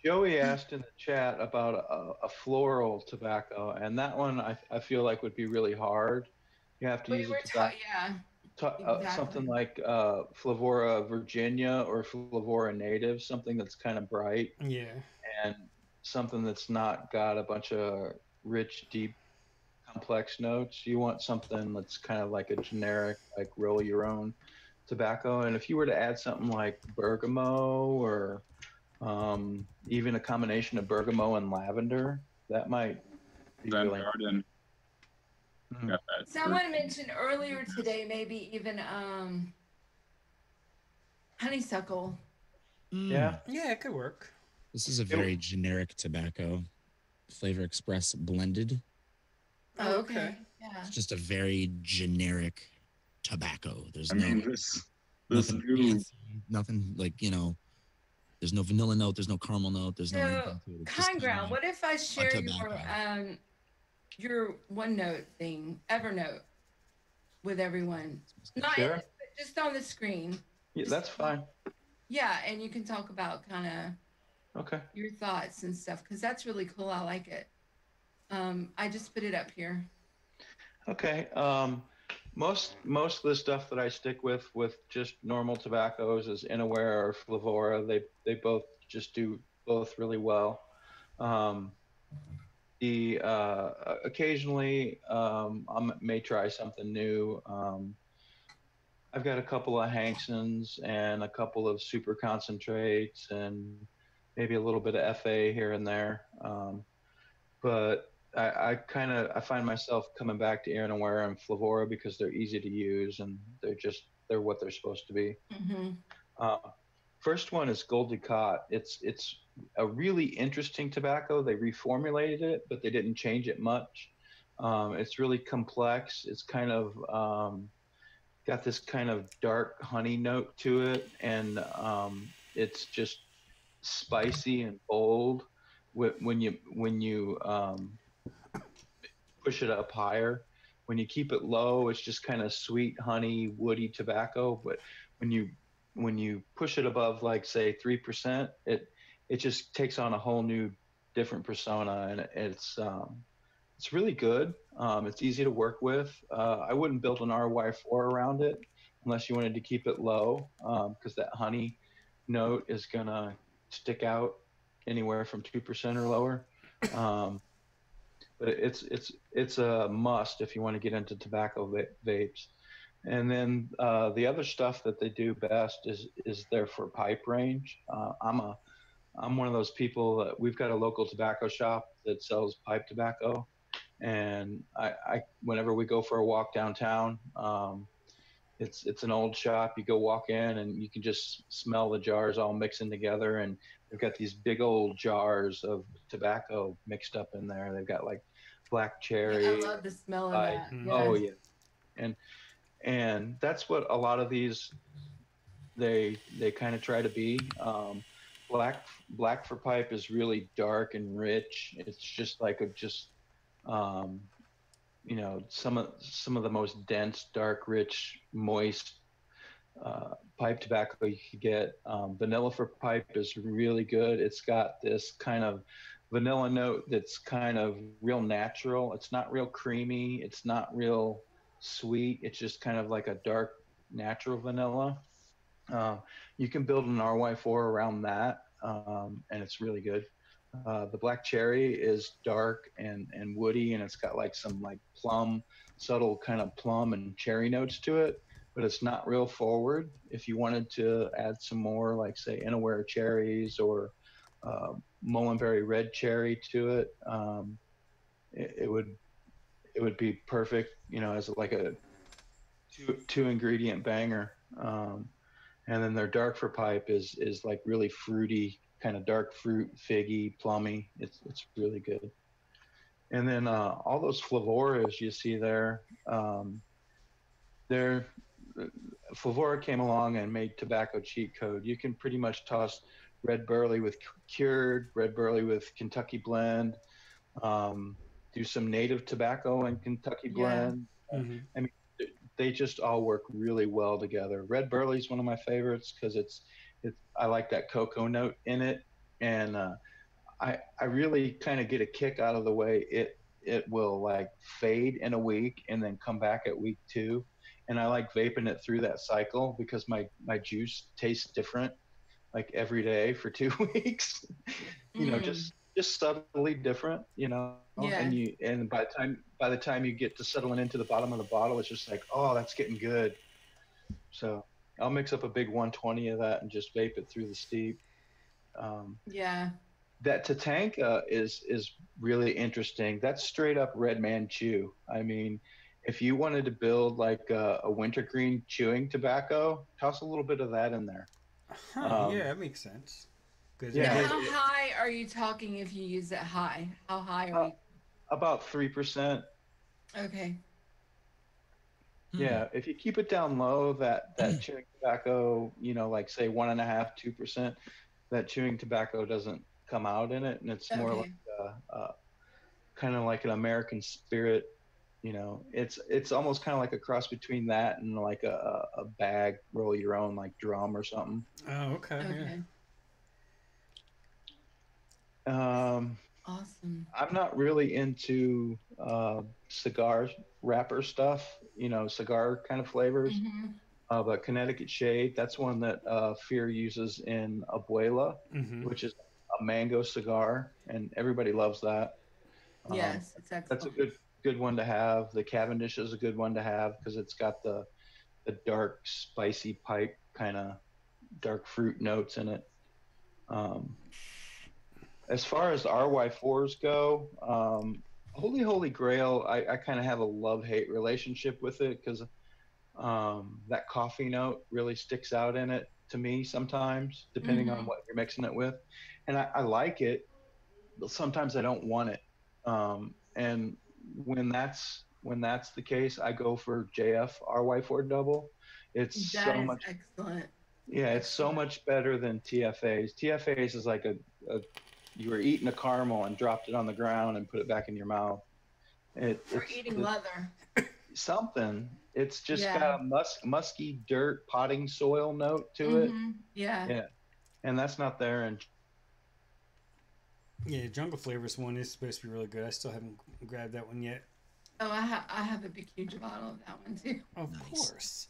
S3: Joey asked in the chat about a floral tobacco, and that one I feel like would be really hard. You have to
S2: we
S3: use a
S2: were
S3: tobacco,
S2: yeah,
S3: something
S2: exactly.
S3: like Flavora Virginia or Flavora Native, something that's kind of bright
S1: Yeah.
S3: and something that's not got a bunch of rich, deep, complex notes. You want something that's kind of like a generic, like roll your own tobacco. And if you were to add something like bergamot or even a combination of bergamot and lavender, that might be
S5: Zen
S3: really.
S5: Garden
S3: Mhm.
S5: got that.
S2: Someone mentioned earlier today, maybe even honeysuckle.
S3: Yeah.
S1: Yeah, it could work.
S4: This is a
S3: It-
S4: very generic tobacco, Flavor Express blended.
S2: Oh, okay. Yeah.
S4: It's just a very generic tobacco. There's
S5: I
S4: no
S5: mean, this
S4: nothing
S5: new
S4: fancy, nothing like, there's no vanilla note, there's no caramel note, there's no
S2: So,
S4: anything to it. It's just
S2: kind
S4: kind
S2: ground.
S4: of
S2: What if I
S4: a
S2: share
S4: tobacco.
S2: your OneNote thing, Evernote, with everyone? Not in
S3: Sure.
S2: it, but just on the screen.
S3: Yeah, that's fine.
S2: Yeah, and you can talk about kind of
S3: Okay.
S2: your thoughts and stuff because that's really cool. I like it. I just put it up here.
S3: Okay. Most of the stuff that I stick with just normal tobaccos is Inaware or Flavora. They both just do both really well. Um, the occasionally I may try something new. I've got a couple of Hanksons and a couple of super concentrates and maybe a little bit of FA here and there. But I find myself coming back to Ironware and Flavora because they're easy to use and they're what they're supposed to be.
S2: Mm-hmm.
S3: Uh, first one is Gold Ducat. It's a really interesting tobacco. They reformulated it, but they didn't change it much. It's really complex. It's kind of got this kind of dark honey note to it, and it's just spicy and bold. When you push it up higher, when you keep it low, it's just kind of sweet honey, woody tobacco. But when you push it above, like say 3%, it just takes on a whole new different persona, and it's really good. It's easy to work with. I wouldn't build an RY4 around it unless you wanted to keep it low, because that honey note is gonna stick out anywhere from 2% or lower. But it's a must if you want to get into tobacco vapes. And then the other stuff that they do best is there for pipe range. I'm one of those people that we've got a local tobacco shop that sells pipe tobacco, and I whenever we go for a walk downtown, it's an old shop. You go walk in and you can just smell the jars all mixing together, and they've got these big old jars of tobacco mixed up in there. They've got like black
S2: Yeah, I
S3: cherry,
S2: love the smell of
S3: like
S2: that.
S3: oh
S2: Yes.
S3: yeah, and that's what a lot of these they kind of try to be. Black for pipe is really dark and rich. It's just like um, some of the most dense, dark, rich, moist pipe tobacco you could get. Vanilla for pipe is really good. It's got this kind of vanilla note that's kind of real natural. It's not real creamy. It's not real sweet. It's just kind of like a dark natural vanilla. You can build an RY4 around that, and it's really good. The black cherry is dark and woody, and it's got like some like plum, subtle kind of plum and cherry notes to it, but it's not real forward. If you wanted to add some more, like say Inaware cherries or Mullenberry red cherry to it, it would be perfect, you know, as like a two ingredient banger. And then their dark for pipe is like really fruity, kind of dark fruit, figgy, plummy. It's really good. And then all those flavoras you see there, they're Flavora came along and made tobacco cheat code. You can pretty much toss red burley with cured, red burley with Kentucky blend, do some native tobacco and Kentucky
S2: Yeah.
S3: blend.
S1: Mm-hmm.
S3: I mean, they just all work really well together. Red burley is one of my favorites because it's I like that cocoa note in it, and I really kind of get a kick out of the way it will like fade in a week and then come back at week 2, and I like vaping it through that cycle because my juice tastes different like every day for 2 weeks. You know,
S2: Mm.
S3: just subtly different, you know.
S2: Yeah.
S3: And by the time you get to settling into the bottom of the bottle, it's just like, oh, that's getting good. So I'll mix up a big 120 of that and just vape it through the steep. Um,
S2: Yeah.
S3: that Tatanka is really interesting. That's straight up Red Man Chew. I mean, if you wanted to build like a wintergreen chewing tobacco, toss a little bit of that in there.
S1: Huh? Yeah,
S3: Um,
S1: that makes sense. Because
S2: Now,
S1: it
S3: yeah,
S1: is.
S2: how high are you talking if you use it high? How high are
S3: uh,
S2: you?
S3: about 3%.
S2: Okay.
S4: Hmm.
S3: Yeah, if you keep it down low, that chewing tobacco, you know, like say 1.5, 2%, that chewing tobacco doesn't come out in it, and it's more like
S2: Okay.
S3: kind of like an American spirit. You know, it's almost kind of like a cross between that and like a bag roll your own like drum or something.
S1: Oh, okay. Yeah.
S2: Okay.
S3: Um,
S2: Awesome.
S3: I'm not really into cigar wrapper stuff, you know, cigar kind of flavors.
S2: Mm-hmm.
S3: But Connecticut Shade, that's one that Fear uses in Abuela,
S1: Mm-hmm.
S3: which is a mango cigar, and everybody loves that. Um,
S2: Yes, it's
S3: that's a
S2: excellent.
S3: good one to have. The Cavendish is a good one to have because it's got the dark, spicy pipe kind of dark fruit notes in it. Um, as far as RY4s go, Holy Grail, I kind of have a love hate relationship with it because that coffee note really sticks out in it to me sometimes, depending on
S2: Mm-hmm.
S3: what you're mixing it with. And I like it, but sometimes I don't want it. And when that's the case, I go for JF RY4 double. It's
S2: That
S3: so
S2: is
S3: much,
S2: excellent.
S3: yeah, it's so
S2: Excellent.
S3: much better than TFAs. TFAs is like a you were eating a caramel and dropped it on the ground and put it back in your mouth.
S2: For eating
S3: It's
S2: leather.
S3: something. It's just
S2: Yeah.
S3: got a musky dirt potting soil note to it.
S2: Mm-hmm. Yeah.
S3: Yeah, and that's not there. And
S1: Yeah, Jungle Flavors one is supposed to be really good. I still haven't grabbed that one yet.
S2: Oh, I have a big huge bottle of that one too.
S1: Of
S4: Nice.
S1: course.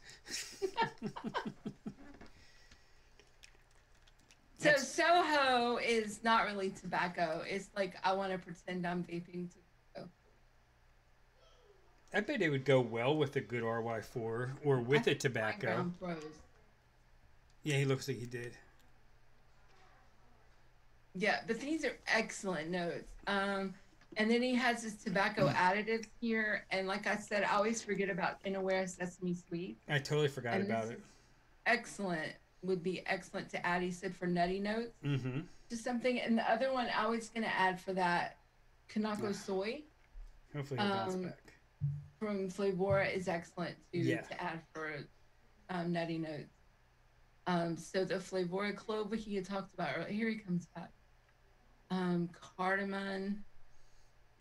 S2: So
S1: Next,
S2: Soho is not really tobacco. It's like I want to pretend I'm vaping tobacco.
S1: I bet it would go well with a good RY4 or with a
S2: I think Fine
S1: tobacco.
S2: Ground Pros.
S1: Yeah, he looks like he did.
S2: Yeah, but these are excellent notes. And then he has his tobacco additives here, and like I said, I always forget about Inaware Sesame Sweet,
S1: I totally forgot
S2: and
S1: about
S2: this
S1: it.
S2: is excellent. Would be excellent to add. He said for nutty notes,
S1: Mm-hmm.
S2: just something. And the other one I was gonna add for that Kanako soy
S1: Hopefully he'll bounce
S2: um,
S1: back.
S2: from Flavora is excellent too
S1: Yeah.
S2: to add for nutty notes. So the Flavora clove he had talked about earlier. Here he comes back. Cardamom.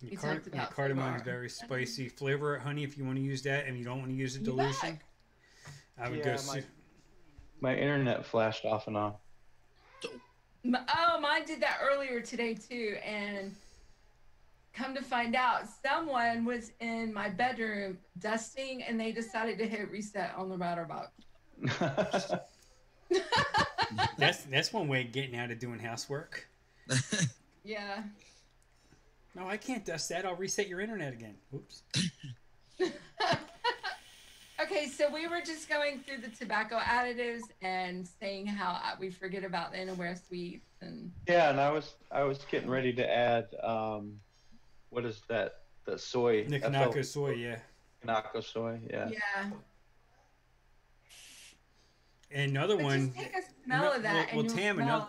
S1: The
S2: We talked about
S1: cardamon's
S2: Flavor.
S1: very spicy. Flavor it, honey, if you want to use that, and you don't want to use a
S2: You
S1: dilution.
S2: back.
S1: I would
S3: yeah,
S1: go. See,
S3: my internet flashed off and on.
S2: Oh, mine did that earlier today too. And come to find out, someone was in my bedroom dusting and they decided to hit reset on the router box.
S1: That's one way of getting out of doing housework.
S2: Yeah.
S1: No, I can't dust that. I'll reset your internet again. Oops.
S2: Okay, so we were just going through the tobacco additives and saying how we forget about the Innerwear sweets and
S3: Yeah, and I was getting ready to add what is that? The soy.
S1: The Kanako soy, yeah.
S3: Kanako soy, yeah.
S2: yeah.
S1: And another
S2: But
S1: one.
S2: just take a smell of that
S1: Well,
S2: and you'll
S1: Tam,
S2: smell.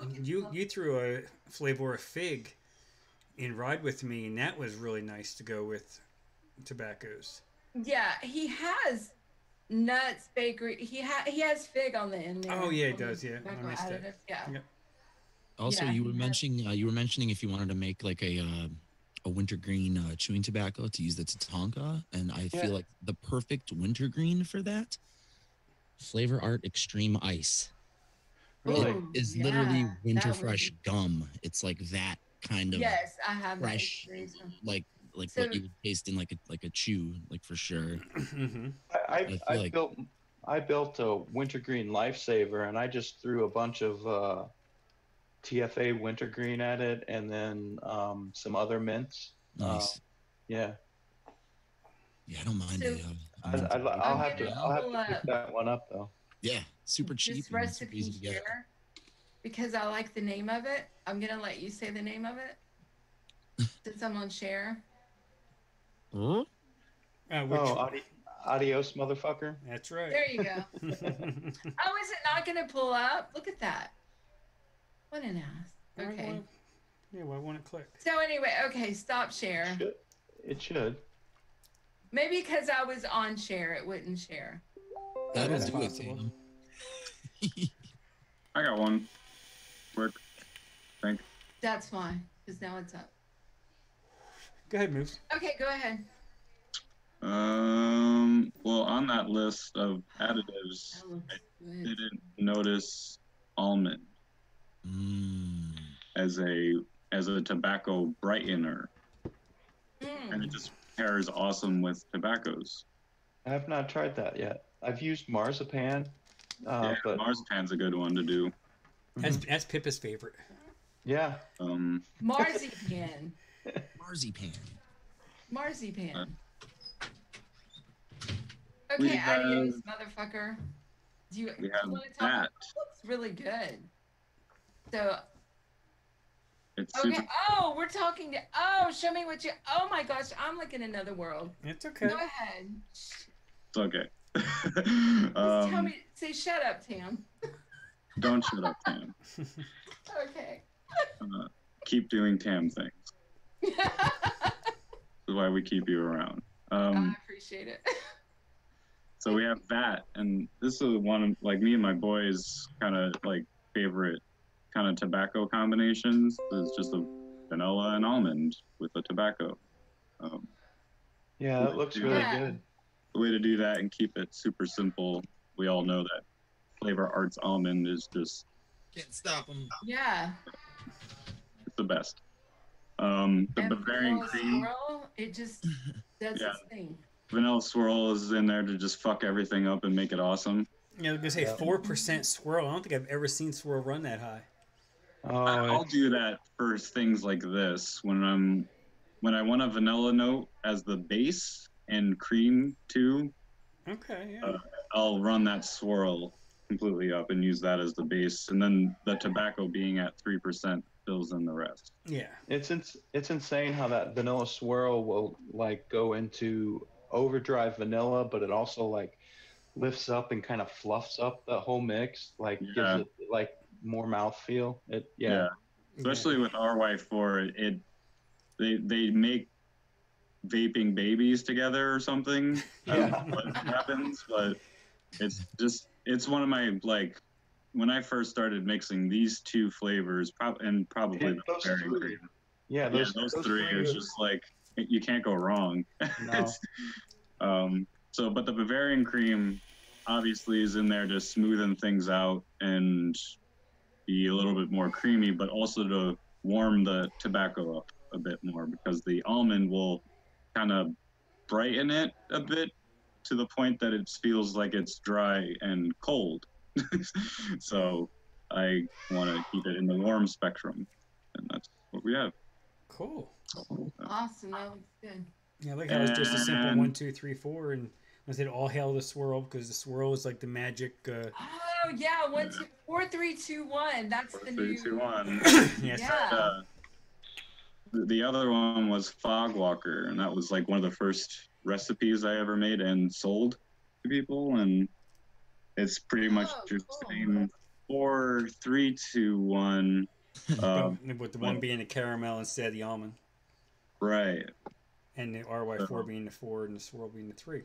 S1: you threw a flavor of fig in Ride With Me, and that was really nice to go with tobaccos.
S2: Yeah, he has nuts, bakery. He has fig on the end there.
S1: Oh, yeah, it does, yeah. I
S2: Tobacco
S1: missed that.
S2: additives, yeah.
S1: Yep.
S4: Also,
S2: Yeah,
S4: you were
S2: he has-
S4: mentioning if you wanted to make like a wintergreen chewing tobacco to use the Tatanka, and I
S3: Yeah.
S4: feel like the perfect wintergreen for that, Flavor Art Extreme Ice.
S3: Really?
S2: Ooh,
S4: Is
S2: yeah,
S4: literally
S2: that
S4: winter
S2: would
S4: fresh
S2: be-
S4: gum. It's like that kind of
S2: Yes, I have that
S4: fresh,
S2: experience.
S4: like
S2: So-
S4: what you would taste in like a chew, like for sure.
S1: Mm-hmm.
S3: I,
S4: feel
S3: I
S4: like-
S3: built a wintergreen lifesaver, and I just threw a bunch of TFA wintergreen at it, and then some other mints.
S4: Nice.
S3: Yeah,
S4: Yeah, I don't mind
S2: So-
S4: it.
S3: I'll have to
S2: pull
S3: pick
S2: up
S3: that one up though.
S4: Yeah, super cheap
S2: this
S4: and super easy
S2: recipe
S4: to get.
S2: here because I like the name of it. I'm gonna let you say the name of it since I'm on share.
S4: Huh?
S3: Adios, motherfucker.
S1: That's right.
S2: There you go. Oh, is it not gonna pull up? Look at that. What an ass. Okay.
S1: Yeah, why won't it click?
S2: So anyway, okay, stop share.
S3: It should.
S2: Maybe because I was on share, it wouldn't share.
S4: That'll
S1: That's
S4: do it,
S1: possible.
S4: Sam.
S5: I got one. Work. Think.
S2: That's fine, because now it's up.
S1: Go ahead, Moves.
S2: Okay, go ahead.
S5: Well, on that list of additives,
S2: That looks
S5: I
S2: good.
S5: didn't notice almond
S4: Mm.
S5: as a tobacco brightener, and it just pairs awesome with tobaccos.
S3: I have not tried that yet. I've used marzipan,
S5: Yeah,
S3: but
S5: marzipan's a good one to do.
S1: That's Pippa's favorite.
S3: yeah,
S2: Marzipan.
S4: Marzipan.
S2: Marzipan.
S5: We
S2: Okay,
S5: have-
S2: adios, motherfucker. Do you,
S5: We have
S2: want to talk?
S5: that.
S2: It looks really good. So,
S5: It's
S2: okay.
S5: super.
S2: Oh, we're talking to. Oh, show me what you. Oh my gosh, I'm like in another world.
S1: It's okay.
S2: Go ahead.
S5: It's okay.
S2: Just tell me. Say, shut up, Tam.
S5: Don't shut up, Tam.
S2: Okay.
S5: Keep doing Tam things. That's why we keep you around.
S2: I appreciate it.
S5: So we have that, and this is one of like me and my boys' kind of like favorite kind of tobacco combinations. It's just a vanilla and almond with a tobacco.
S3: yeah, that looks really
S2: Yeah.
S3: good.
S5: The way to do that and keep it super simple. We all know that Flavor Arts almond is just
S4: Can't stop them.
S2: Yeah.
S5: it's the best. The
S2: And
S5: Bavarian
S2: vanilla
S5: cream,
S2: swirl, it just does
S5: Yeah.
S2: its thing.
S5: vanilla swirl is in there to just fuck everything up and make it awesome.
S1: Yeah, I was gonna say 4% swirl. I don't think I've ever seen swirl run that high.
S3: Oh,
S5: I'll do that for things like this when I want a vanilla note as the base and cream too.
S1: Okay, yeah.
S5: I'll run that swirl completely up and use that as the base, and then the tobacco being at 3% fills in the rest.
S1: Yeah.
S3: it's insane how that vanilla swirl will like go into overdrive vanilla, but it also like lifts up and kind of fluffs up the whole mix, like
S5: Yeah.
S3: gives it like more mouthfeel.
S5: Especially with RY4, they make vaping babies together or something. I don't know what happens, but it's one of my like when I first started mixing these two flavors, probably the
S3: Those
S5: Bavarian
S3: three.
S5: cream.
S3: Yeah,
S5: Those three is just like you can't go wrong.
S3: No.
S5: But the Bavarian cream obviously is in there to smoothen things out and be a little bit more creamy, but also to warm the tobacco up a bit more because the almond will kind of brighten it a bit to the point that it feels like it's dry and cold. So I want to keep it in the warm spectrum, and that's what we have.
S1: Cool.
S2: Awesome. That looks good.
S1: Yeah, I like how it's just a simple
S5: And-
S1: 1, 2, 3, 4, and I said all hail the swirl because the swirl is like the magic.
S2: Oh yeah, 1, 2, 4, 3, 2, 1. That's the
S5: 3,
S2: new.
S5: 2, 1.
S1: Yes.
S2: Yeah.
S5: The other one was Fog Walker, and that was like one of the first recipes I ever made and sold to people, and it's pretty much
S2: Oh,
S5: just
S2: cool.
S5: saying 4, 3, 2, 1.
S1: With the one being the caramel instead of the almond,
S5: Right.
S1: and the RY4 being the 4 and the swirl being the 3.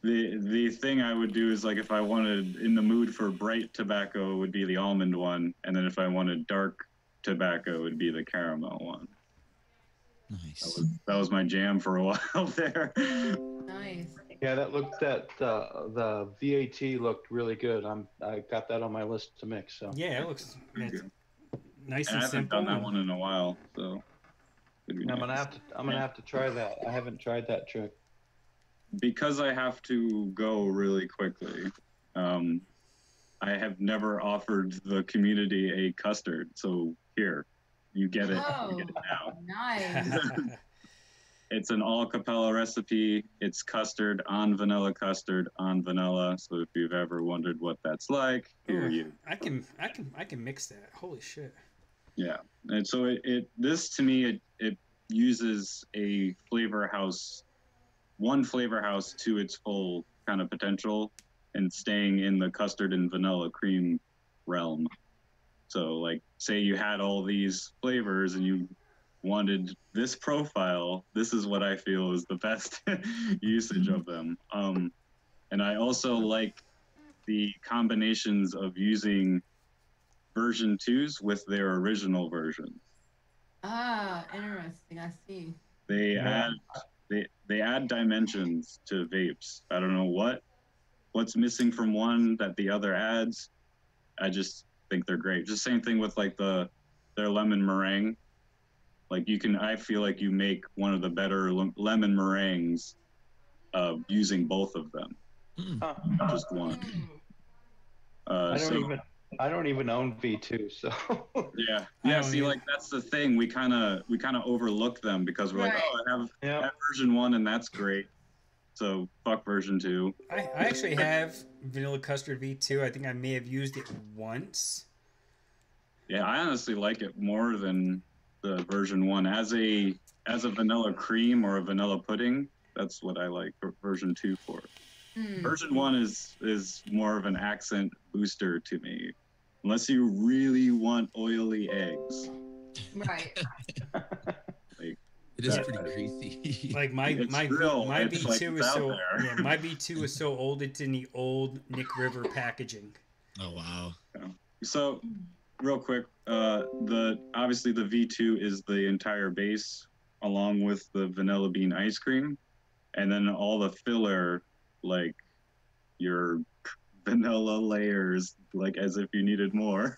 S5: The thing I would do is like if I wanted in the mood for bright tobacco, it would be the almond one, and then if I wanted dark tobacco, it would be the caramel one.
S4: Nice.
S5: That was my jam for a while there.
S2: Nice.
S3: Yeah, the VAT looked really good. I got that on my list to mix. So
S1: Yeah, it looks it's nice
S5: And I
S1: and
S5: haven't
S1: simple.
S5: done that one in a while, so it'd be
S3: I'm
S5: nice.
S3: gonna have to try that. I haven't tried that trick.
S5: Because I have to go really quickly. I have never offered the community a custard, so here, you get it.
S2: Oh,
S5: You get it now.
S2: nice.
S5: It's an all capella recipe. It's custard on vanilla, So if you've ever wondered what that's like, here you.
S1: I can mix that. Holy shit.
S5: Yeah, and so this to me it uses a flavor house, one flavor house to its full kind of potential, and staying in the custard and vanilla cream realm. So like, say you had all these flavors and you wanted this profile, this is what I feel is the best usage of them. And I also like the combinations of using version 2s with their original versions.
S2: Ah, interesting. I see.
S5: They
S3: Yeah.
S5: they add dimensions to vapes. I don't know what's missing from one that the other adds. I just think they're great. Just same thing with like their lemon meringue. Like I feel like you make one of the better lemon meringues using both of them,
S3: Huh.
S5: not just one.
S3: I don't even own V2, so
S5: Yeah.
S1: I don't
S5: See,
S1: either.
S5: like that's the thing. We kind of overlook them because we're like,
S2: Right.
S5: oh, I
S3: yeah.
S5: have version 1, and that's great. So fuck version 2.
S1: I actually have vanilla custard V2. I think I may have used it once.
S5: Yeah, I honestly like it more than the version 1 as a vanilla cream or a vanilla pudding. That's what I like version 2 for. Version 1 is more of an accent booster to me, unless you really want oily eggs.
S2: Right.
S4: It is pretty greasy.
S1: Like my
S5: It's
S1: my
S5: real.
S1: my
S5: It's
S1: V2
S5: like
S1: is
S5: it's out
S1: so
S5: there.
S1: yeah, my V2 is so old. It's in the old Nick River packaging.
S4: Oh wow.
S5: So, real quick, obviously the V2 is the entire base, along with the vanilla bean ice cream, and then all the filler, like your vanilla layers, like as if you needed more,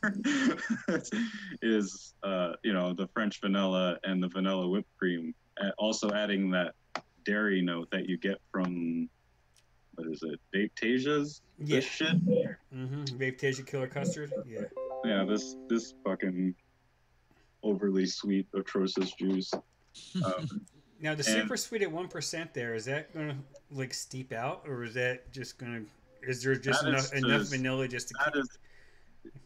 S5: is the French vanilla and the vanilla whipped cream, also adding that dairy note that you get from what is it, Vapetasia's?
S1: Yeah.
S5: This shit.
S1: Vape Killer Custard. Yeah.
S5: Yeah, this fucking overly sweet, atrocious juice.
S1: Now the super sweet at 1% there, is that gonna like steep out, or is that just gonna? Is there just enough vanilla just to?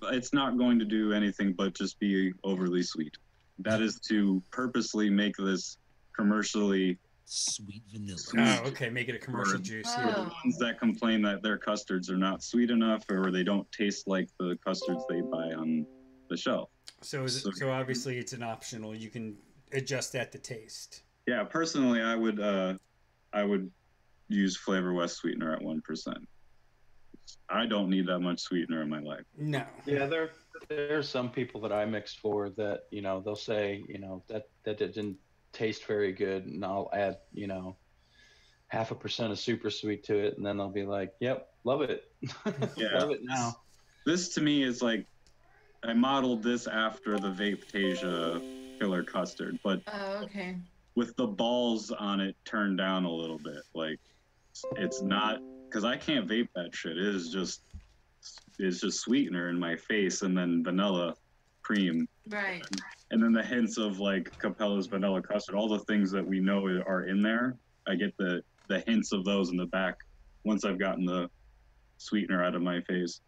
S5: It's not going to do anything but just be overly sweet. That is to purposely make this commercially
S4: Sweet vanilla.
S1: Oh, okay. Make it a commercial juice.
S2: Oh.
S1: Yeah.
S5: the ones that complain that their custards are not sweet enough or they don't taste like the custards they buy on the shelf.
S1: So obviously it's an optional. You can adjust that to taste.
S5: Yeah, personally, I would use Flavor West sweetener at 1%. I don't need that much sweetener in my life.
S1: No.
S3: Yeah, there's some people that I mixed for that, they'll say, that didn't taste very good, and I'll add, 0.5% of super sweet to it, and then they'll be like, yep, love it.
S5: Yeah.
S3: Love it now.
S5: This to me is like, I modeled this after the Vapetasia Killer Custard, but
S2: Oh, okay.
S5: with the balls on it turned down a little bit. Like, it's not, because I can't vape that shit. It's just sweetener in my face, and then vanilla cream,
S2: Right.
S5: and then the hints of like Capella's vanilla custard, all the things that we know are in there. I get the hints of those in the back once I've gotten the sweetener out of my face.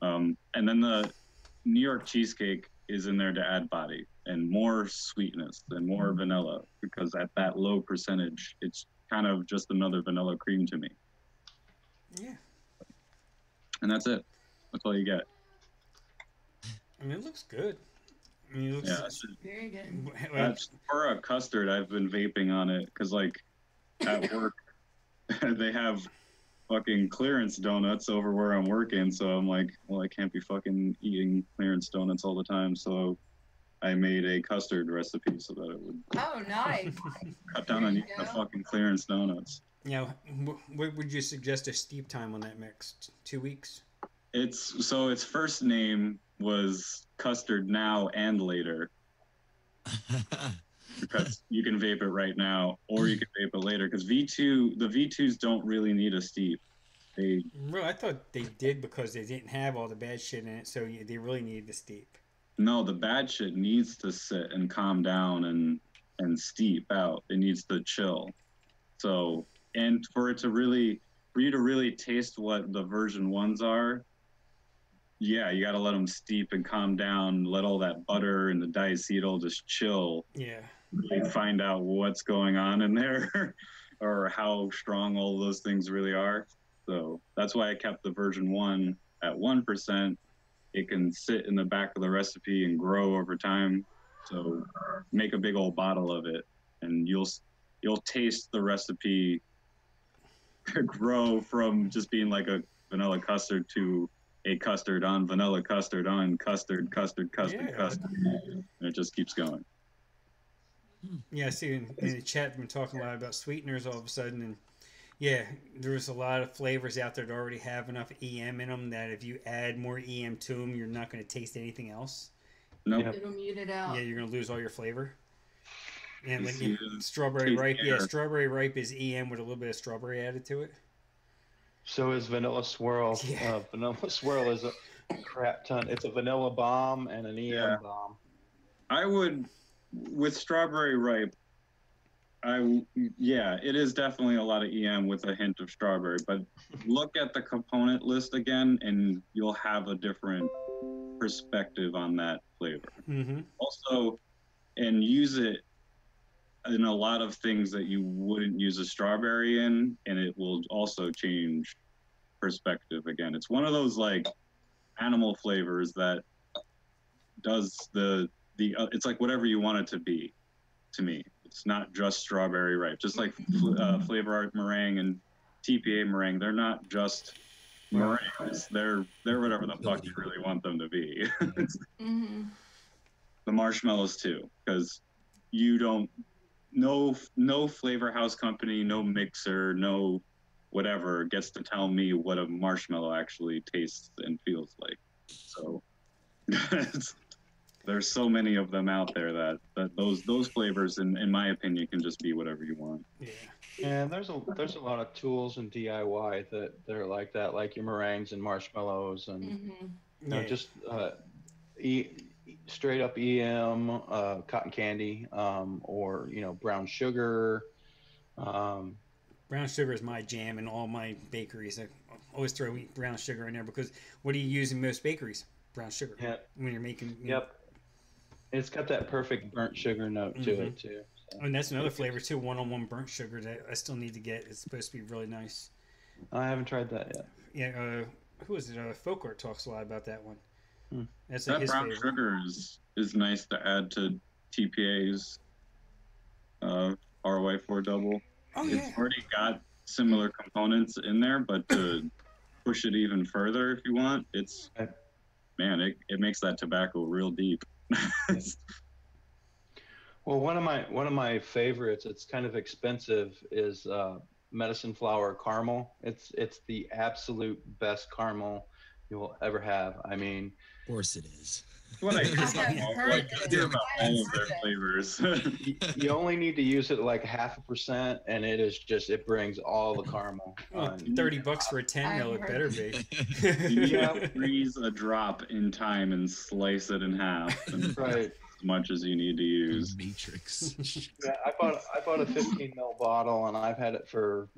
S5: And then the New York cheesecake is in there to add body and more sweetness and more vanilla, because at that low percentage, it's kind of just another vanilla cream to me.
S1: Yeah.
S5: And that's it. That's all you get.
S1: I mean, it looks good. I mean, it looks
S2: very good.
S5: That's, for a custard, I've been vaping on it because, like, at work, they have fucking clearance donuts over where I'm working. So I'm like, well, I can't be fucking eating clearance donuts all the time. So I made a custard recipe so that it would
S2: Oh, nice.
S5: cut down on eating the fucking clearance donuts.
S1: Yeah. What would you suggest a steep time on that mix? 2 weeks?
S5: Its first name was Custard Now and Later. Because you can vape it right now, or you can vape it later. Because the V2s don't really need a steep.
S1: Really, I thought they did because they didn't have all the bad shit in it, so they really needed the steep.
S5: No, the bad shit needs to sit and calm down and steep out. It needs to chill. So, and for you to really taste what the version 1s are, yeah, you got to let them steep and calm down. Let all that butter and the diacetyl just chill.
S1: Yeah.
S5: Really find out what's going on in there, or how strong all of those things really are. So that's why I kept the version 1 at 1%. It can sit in the back of the recipe and grow over time. So make a big old bottle of it, and you'll taste the recipe grow from just being like a vanilla custard to a custard on vanilla custard on custard, and it just keeps going.
S1: Yeah, I see in the chat been talking a lot about sweeteners all of a sudden, and yeah, there's a lot of flavors out there that already have enough EM in them that if you add more EM to them, you're not going to taste anything else.
S5: Nope.
S2: It'll mute it out.
S1: Yeah, you're going to lose all your flavor. And like
S5: strawberry
S1: ripe, strawberry ripe is EM with a little bit of strawberry added to it.
S3: So is vanilla swirl.
S1: Yeah.
S3: Vanilla swirl is a crap ton. It's a vanilla bomb and an EM bomb.
S5: I would, with strawberry ripe, it is definitely a lot of EM with a hint of strawberry. But look at the component list again, and you'll have a different perspective on that flavor.
S1: Mm-hmm.
S5: Also, and use it in a lot of things that you wouldn't use a strawberry in, and it will also change perspective again. It's one of those like animal flavors that does it's like whatever you want it to be. To me, it's not just strawberry ripe. Just like Flavor Art meringue and TPA meringue, they're not just meringues. They're whatever the fuck you really want them to be.
S2: Mm-hmm.
S5: The marshmallows too, because you don't. No flavor house company, no mixer, no whatever gets to tell me what a marshmallow actually tastes and feels like. So there's so many of them out there that those flavors, in my opinion, can just be whatever you want.
S1: Yeah.
S3: And there's a lot of tools in DIY that are like that, like your meringues and marshmallows and just straight up EM, cotton candy, or brown sugar.
S1: Brown sugar is my jam in all my bakeries. I always throw brown sugar in there because what do you use in most bakeries? Brown sugar.
S3: Yeah.
S1: When you're making.
S3: Yep. It's got that perfect burnt sugar note to it too. So.
S1: And that's another flavor too. 1-on-1 burnt sugar that I still need to get. It's supposed to be really nice.
S3: I haven't tried that yet.
S1: Yeah. Who is it? Folk Art talks a lot about that one. That's
S5: that
S1: his
S5: brown
S1: favorite.
S5: sugar is nice to add to TPA's RY4 double.
S1: Oh yeah.
S5: It's already got similar components in there, but to push it even further, if you want, it makes that tobacco real deep.
S3: Well, one of my favorites, it's kind of expensive, is medicine flower caramel. It's the absolute best caramel you will ever have. I mean,
S4: of course it is.
S5: What I
S2: have heard
S5: like
S2: this.
S5: hear about
S2: I have
S5: all of their
S2: heard that.
S5: flavors.
S3: You only need to use it like 0.5%, and it brings all the caramel.
S1: Well,
S3: On.
S1: $30 for a 10
S2: I've
S1: mil, it
S2: heard
S1: better
S2: that.
S1: be.
S5: You need
S3: Yeah.
S5: to freeze a drop in time and slice it in half, and
S3: Right.
S5: as much as you need to use.
S4: Matrix.
S3: Yeah, I bought a 15 ml bottle, and I've had it for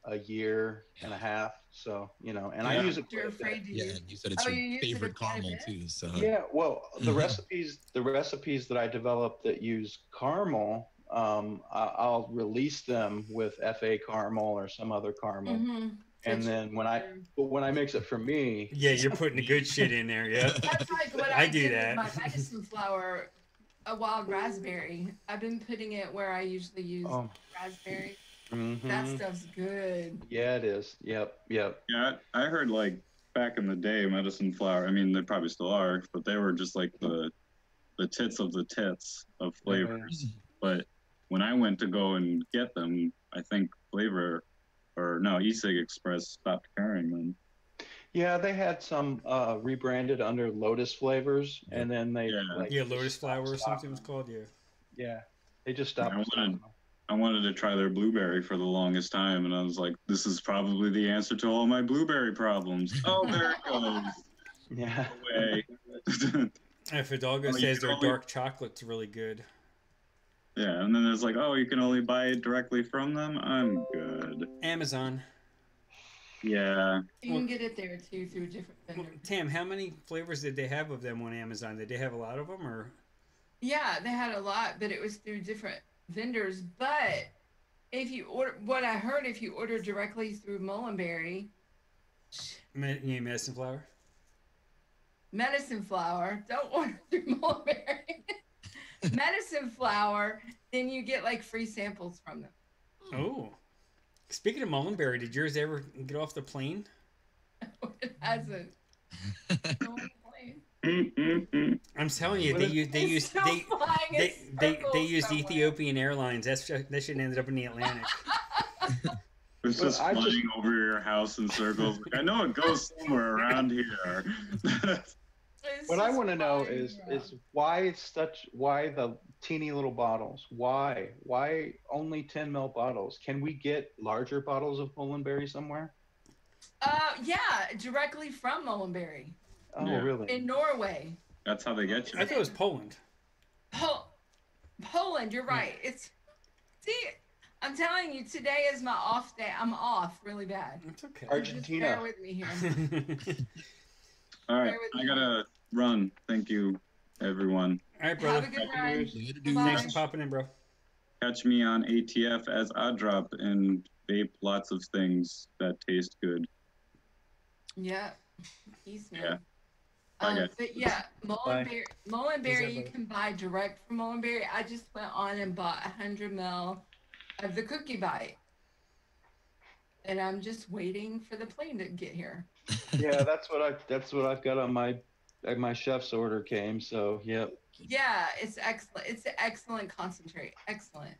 S3: a year and a half. So and I
S5: Yeah.
S3: use it.
S2: You're
S3: quite a bit.
S2: afraid to
S4: Yeah,
S2: use.
S4: and you said it's
S2: Oh,
S4: your
S2: you use it
S4: favorite
S2: quite a
S4: caramel
S2: bit?
S4: too. So
S3: Yeah, well, the recipes that I developed that use caramel, I'll release them with FA caramel or some other caramel,
S2: Mm-hmm.
S3: and then when I mix it for me,
S1: Yeah, you're putting the good shit in there. Yeah.
S2: That's like what
S1: I
S2: I
S1: do
S2: did
S1: that.
S2: with my medicine flower, a wild raspberry. I've been putting it where I usually use
S3: oh,
S2: raspberry.
S3: mhm.
S2: That stuff's good.
S3: Yeah, it is. Yep.
S5: Yeah, I heard like back in the day, medicine flower. I mean, they probably still are, but they were just like the tits of the tits of flavors. But when I went to go and get them, I think Flavor or no, eSig Express stopped carrying them.
S3: Yeah, they had some rebranded under Lotus flavors, and then they
S1: Yeah, Lotus Flower or something was called. Yeah.
S3: Yeah, they just stopped.
S5: I wanted to try their blueberry for the longest time, and I was like, "This is probably the answer to all my blueberry problems." Oh, there it goes.
S3: Yeah.
S5: Away.
S1: Fidalgo says their dark chocolate's really good.
S5: Yeah, and then there's like, "Oh, you can only buy it directly from them." I'm good.
S1: Amazon.
S5: Yeah.
S2: You can get it there too through different vendors.
S1: Tam, how many flavors did they have of them on Amazon? Did they have a lot of them, or?
S2: Yeah, they had a lot, but it was through different vendors. But if you order, what I heard, if you order directly through Mullenberry,
S1: You mean medicine flower?
S2: medicine flower, don't order through Mullenberry. Medicine flower, then you get like free samples from them.
S1: Oh. Speaking of Mullenberry, did yours ever get off the plane?
S2: It hasn't.
S1: I'm telling you, they used Ethiopian Airlines. That shit ended up in the Atlantic.
S5: It's just flying over your house in circles. Like, I know it goes somewhere around here.
S3: What I want to know is why the teeny little bottles? Why only 10 ml bottles? Can we get larger bottles of Mullenberry somewhere?
S2: Yeah, directly from Mullenberry.
S3: Oh,
S5: Yeah.
S3: really?
S2: In Norway.
S5: That's how they get you.
S1: I thought it was Poland.
S2: Poland, you're right. I'm telling you, today is my off day. I'm off really bad.
S1: It's okay.
S3: Argentina.
S2: Just bear with me here.
S5: All right, I gotta run. Thank you, everyone.
S1: All right, brother.
S2: Have a good ride.
S1: Thanks for popping in, bro.
S5: Catch me on ATF as I drop and vape lots of things that taste good.
S2: Yeah. Peace, man.
S5: Yeah. Bye, guys.
S2: But yeah, Mullenberry you can buy direct from Mullenberry. I just went on and bought 100 ml of the cookie bite. And I'm just waiting for the plane to get here.
S3: Yeah, that's what I've got on my chef's order came. So yep.
S2: Yeah, it's excellent. It's an excellent concentrate. Excellent.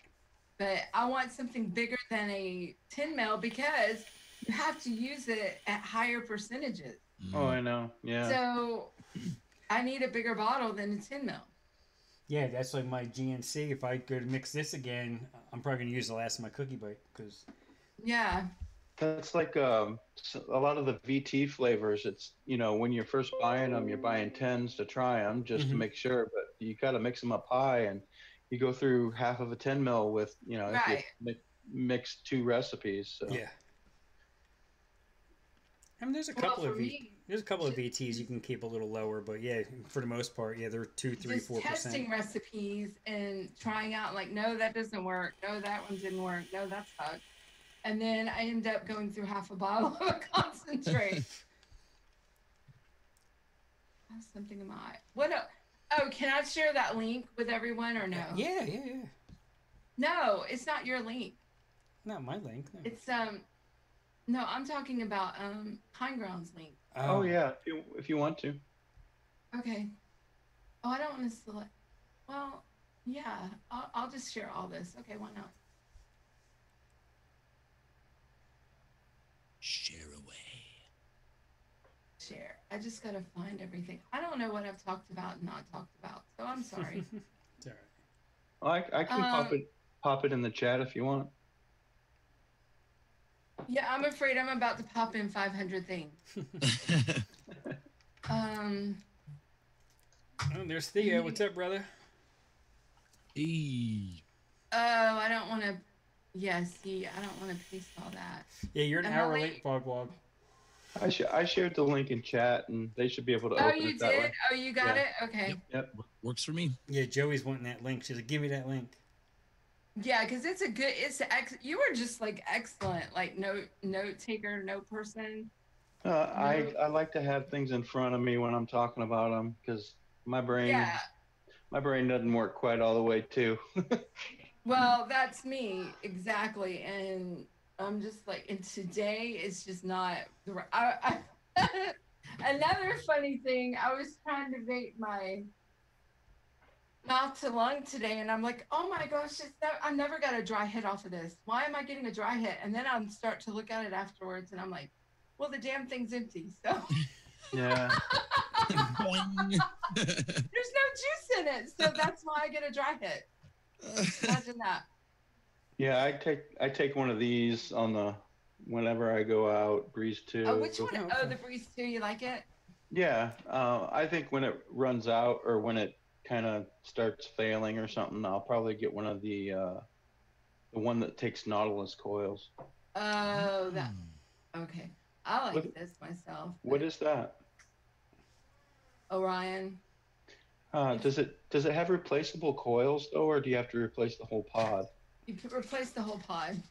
S2: But I want something bigger than a 10 ml because you have to use it at higher percentages.
S3: Oh, I know. Yeah.
S2: So I need a bigger bottle than a 10 ml.
S1: Yeah, that's like my GNC. If I go to mix this again, I'm probably going to use the last of my cookie bite. Cause...
S2: Yeah.
S3: That's like a lot of the VT flavors. It's, when you're first buying them, you're buying 10s to try them just to make sure. But you got to mix them up high, and you go through half of a 10 mil with,
S2: Right.
S3: if you mix 2 recipes. So.
S1: Yeah. I mean, there's a couple of VTs you can keep a little lower, but yeah, for the most part, yeah, they're 2, 3,
S2: Just
S1: 4%.
S2: testing recipes and trying out like, no, that doesn't work. No, that one didn't work. No, that sucked. And then I end up going through half a bottle of a concentrate. I have something in my eye. What? Oh, can I share that link with everyone or no?
S1: Yeah.
S2: No, it's not your link.
S1: Not my link. No.
S2: It's no, I'm talking about Pine Grounds link.
S3: Oh yeah, if you want to.
S2: Okay. Oh, I don't want to select. Well, yeah, I'll just share all this. Okay, why not?
S4: Share away.
S2: Share. I just gotta find everything. I don't know what I've talked about and not talked about, so I'm sorry.
S1: It's all right.
S3: I can pop it in the chat if you want.
S2: Yeah, I'm afraid I'm about to pop in 500 things.
S1: Oh, there's Theo. What's up, brother?
S4: Hey.
S2: Oh, I don't want to. Yeah, see, I don't want to paste all that.
S1: Yeah, you're an hour late, Fogwog.
S3: I shared the link in chat, and they should be able to
S2: Oh,
S3: open
S2: you
S3: it that
S2: did?
S3: way.
S2: Oh, you got
S3: Yeah.
S2: it? Okay.
S3: Yep.
S4: Works for me.
S1: Yeah, Joey's wanting that link. She's like, give me that link.
S2: Yeah, because you were just like excellent, like note taker, note person.
S3: I like to have things in front of me when I'm talking about them because my brain doesn't work quite all the way too.
S2: Well, that's me exactly, and I'm just like, and today is just not the right. Another funny thing, I was trying to vape my mouth to lung today, and I'm like, oh my gosh, I never got a dry hit off of this. Why am I getting a dry hit? And then I'm start to look at it afterwards, and I'm like, well, the damn thing's empty, so
S3: Yeah.
S2: there's no juice in it, so that's why I get a dry hit. Imagine that.
S3: Yeah, I take one of these on the whenever I go out. Breeze 2.
S2: Oh, which one? Oh, the Breeze 2. You like it?
S3: Yeah, I think when it runs out or when it kind of starts failing or something, I'll probably get one of the one that takes Nautilus coils.
S2: Oh, that. Okay, I like this myself.
S3: What is that?
S2: Orion.
S3: Does it have replaceable coils though, or do you have to replace the whole pod?
S2: You could replace the whole pod.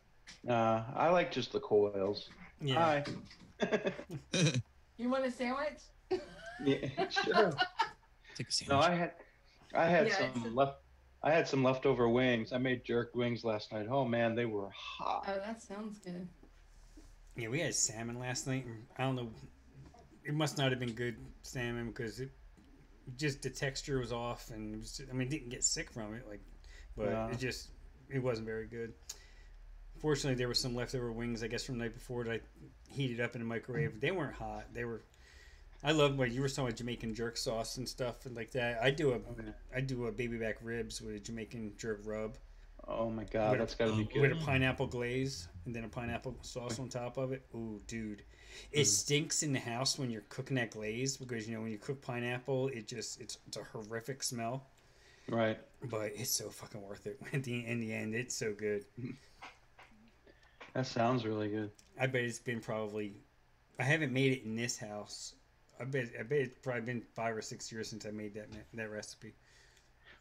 S3: I like just the coils.
S1: Yeah.
S3: Hi.
S2: You want a sandwich?
S3: Yeah, sure.
S4: Take a sandwich.
S3: No, I had some leftover wings. I made jerk wings last night. Oh man, they were hot.
S2: Oh, that sounds good.
S1: Yeah, we had salmon last night. And I don't know. It must not have been good salmon because just the texture was off, and it was, didn't get sick from it, but it wasn't very good. Fortunately, there were some leftover wings, I guess, from the night before that I heated up in the microwave. They weren't hot. I love what you were talking about, Jamaican jerk sauce and stuff and like that. I do a baby back ribs with a Jamaican jerk rub.
S3: Oh my god, that's gotta be good.
S1: With a pineapple glaze and then a pineapple sauce on top of it. Ooh, dude. It stinks in the house when you're cooking that glaze because when you cook pineapple, it's a horrific smell.
S3: Right.
S1: But it's so fucking worth it. In the end, it's so good.
S3: That sounds really good.
S1: I bet it's been I haven't made it in this house. I bet it's probably been 5 or 6 years since I made that recipe.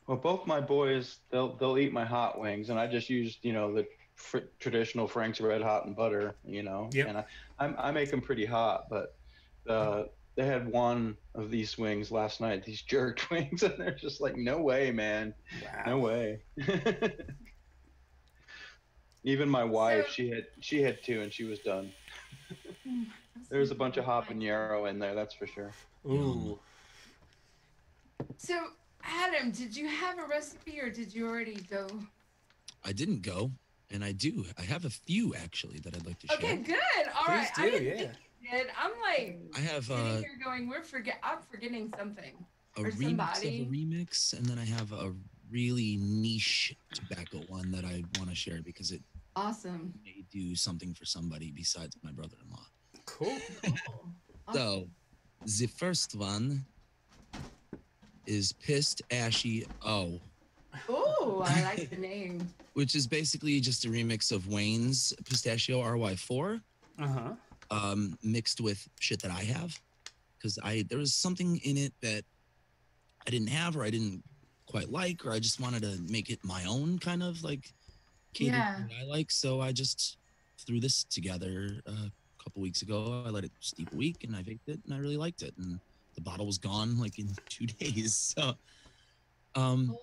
S3: Well, both my boys, they'll eat my hot wings, and I just used the traditional Frank's Red Hot and butter,
S1: Yep.
S3: And I make them pretty hot, but they had one of these wings last night, these jerked wings, and they're just like, no way, man,
S1: Wow.
S3: no way. Even my wife, she had 2, and she was done. There was a bunch of habanero in there, that's for sure.
S1: Ooh.
S2: So, Adam, did you have a recipe or did you already go?
S4: I didn't go, and I do. I have a few actually that I'd like to share.
S2: Okay, good. All right.
S1: Please do, yeah.
S2: I'm like,
S4: I have
S2: sitting here going, I'm forgetting something.
S4: a
S2: or
S4: remix
S2: somebody.
S4: of a remix, and then I have a really niche tobacco one that I want to share because it
S2: Awesome.
S4: may do something for somebody besides my brother-in-law.
S1: Cool.
S2: Cool.
S4: So, the first one is Pissed Ashy O,
S2: Ooh, I like the name.
S4: which is basically just a remix of Wayne's Pistachio RY4, mixed with shit that I have, because there was something in it that I didn't have or I didn't quite like, or I just wanted to make it my own kind of like catered to what I like. So I just threw this together a couple weeks ago. I let it steep a week and I vaped it and I really liked it. And the bottle was gone like in 2 days. So,
S2: Cool.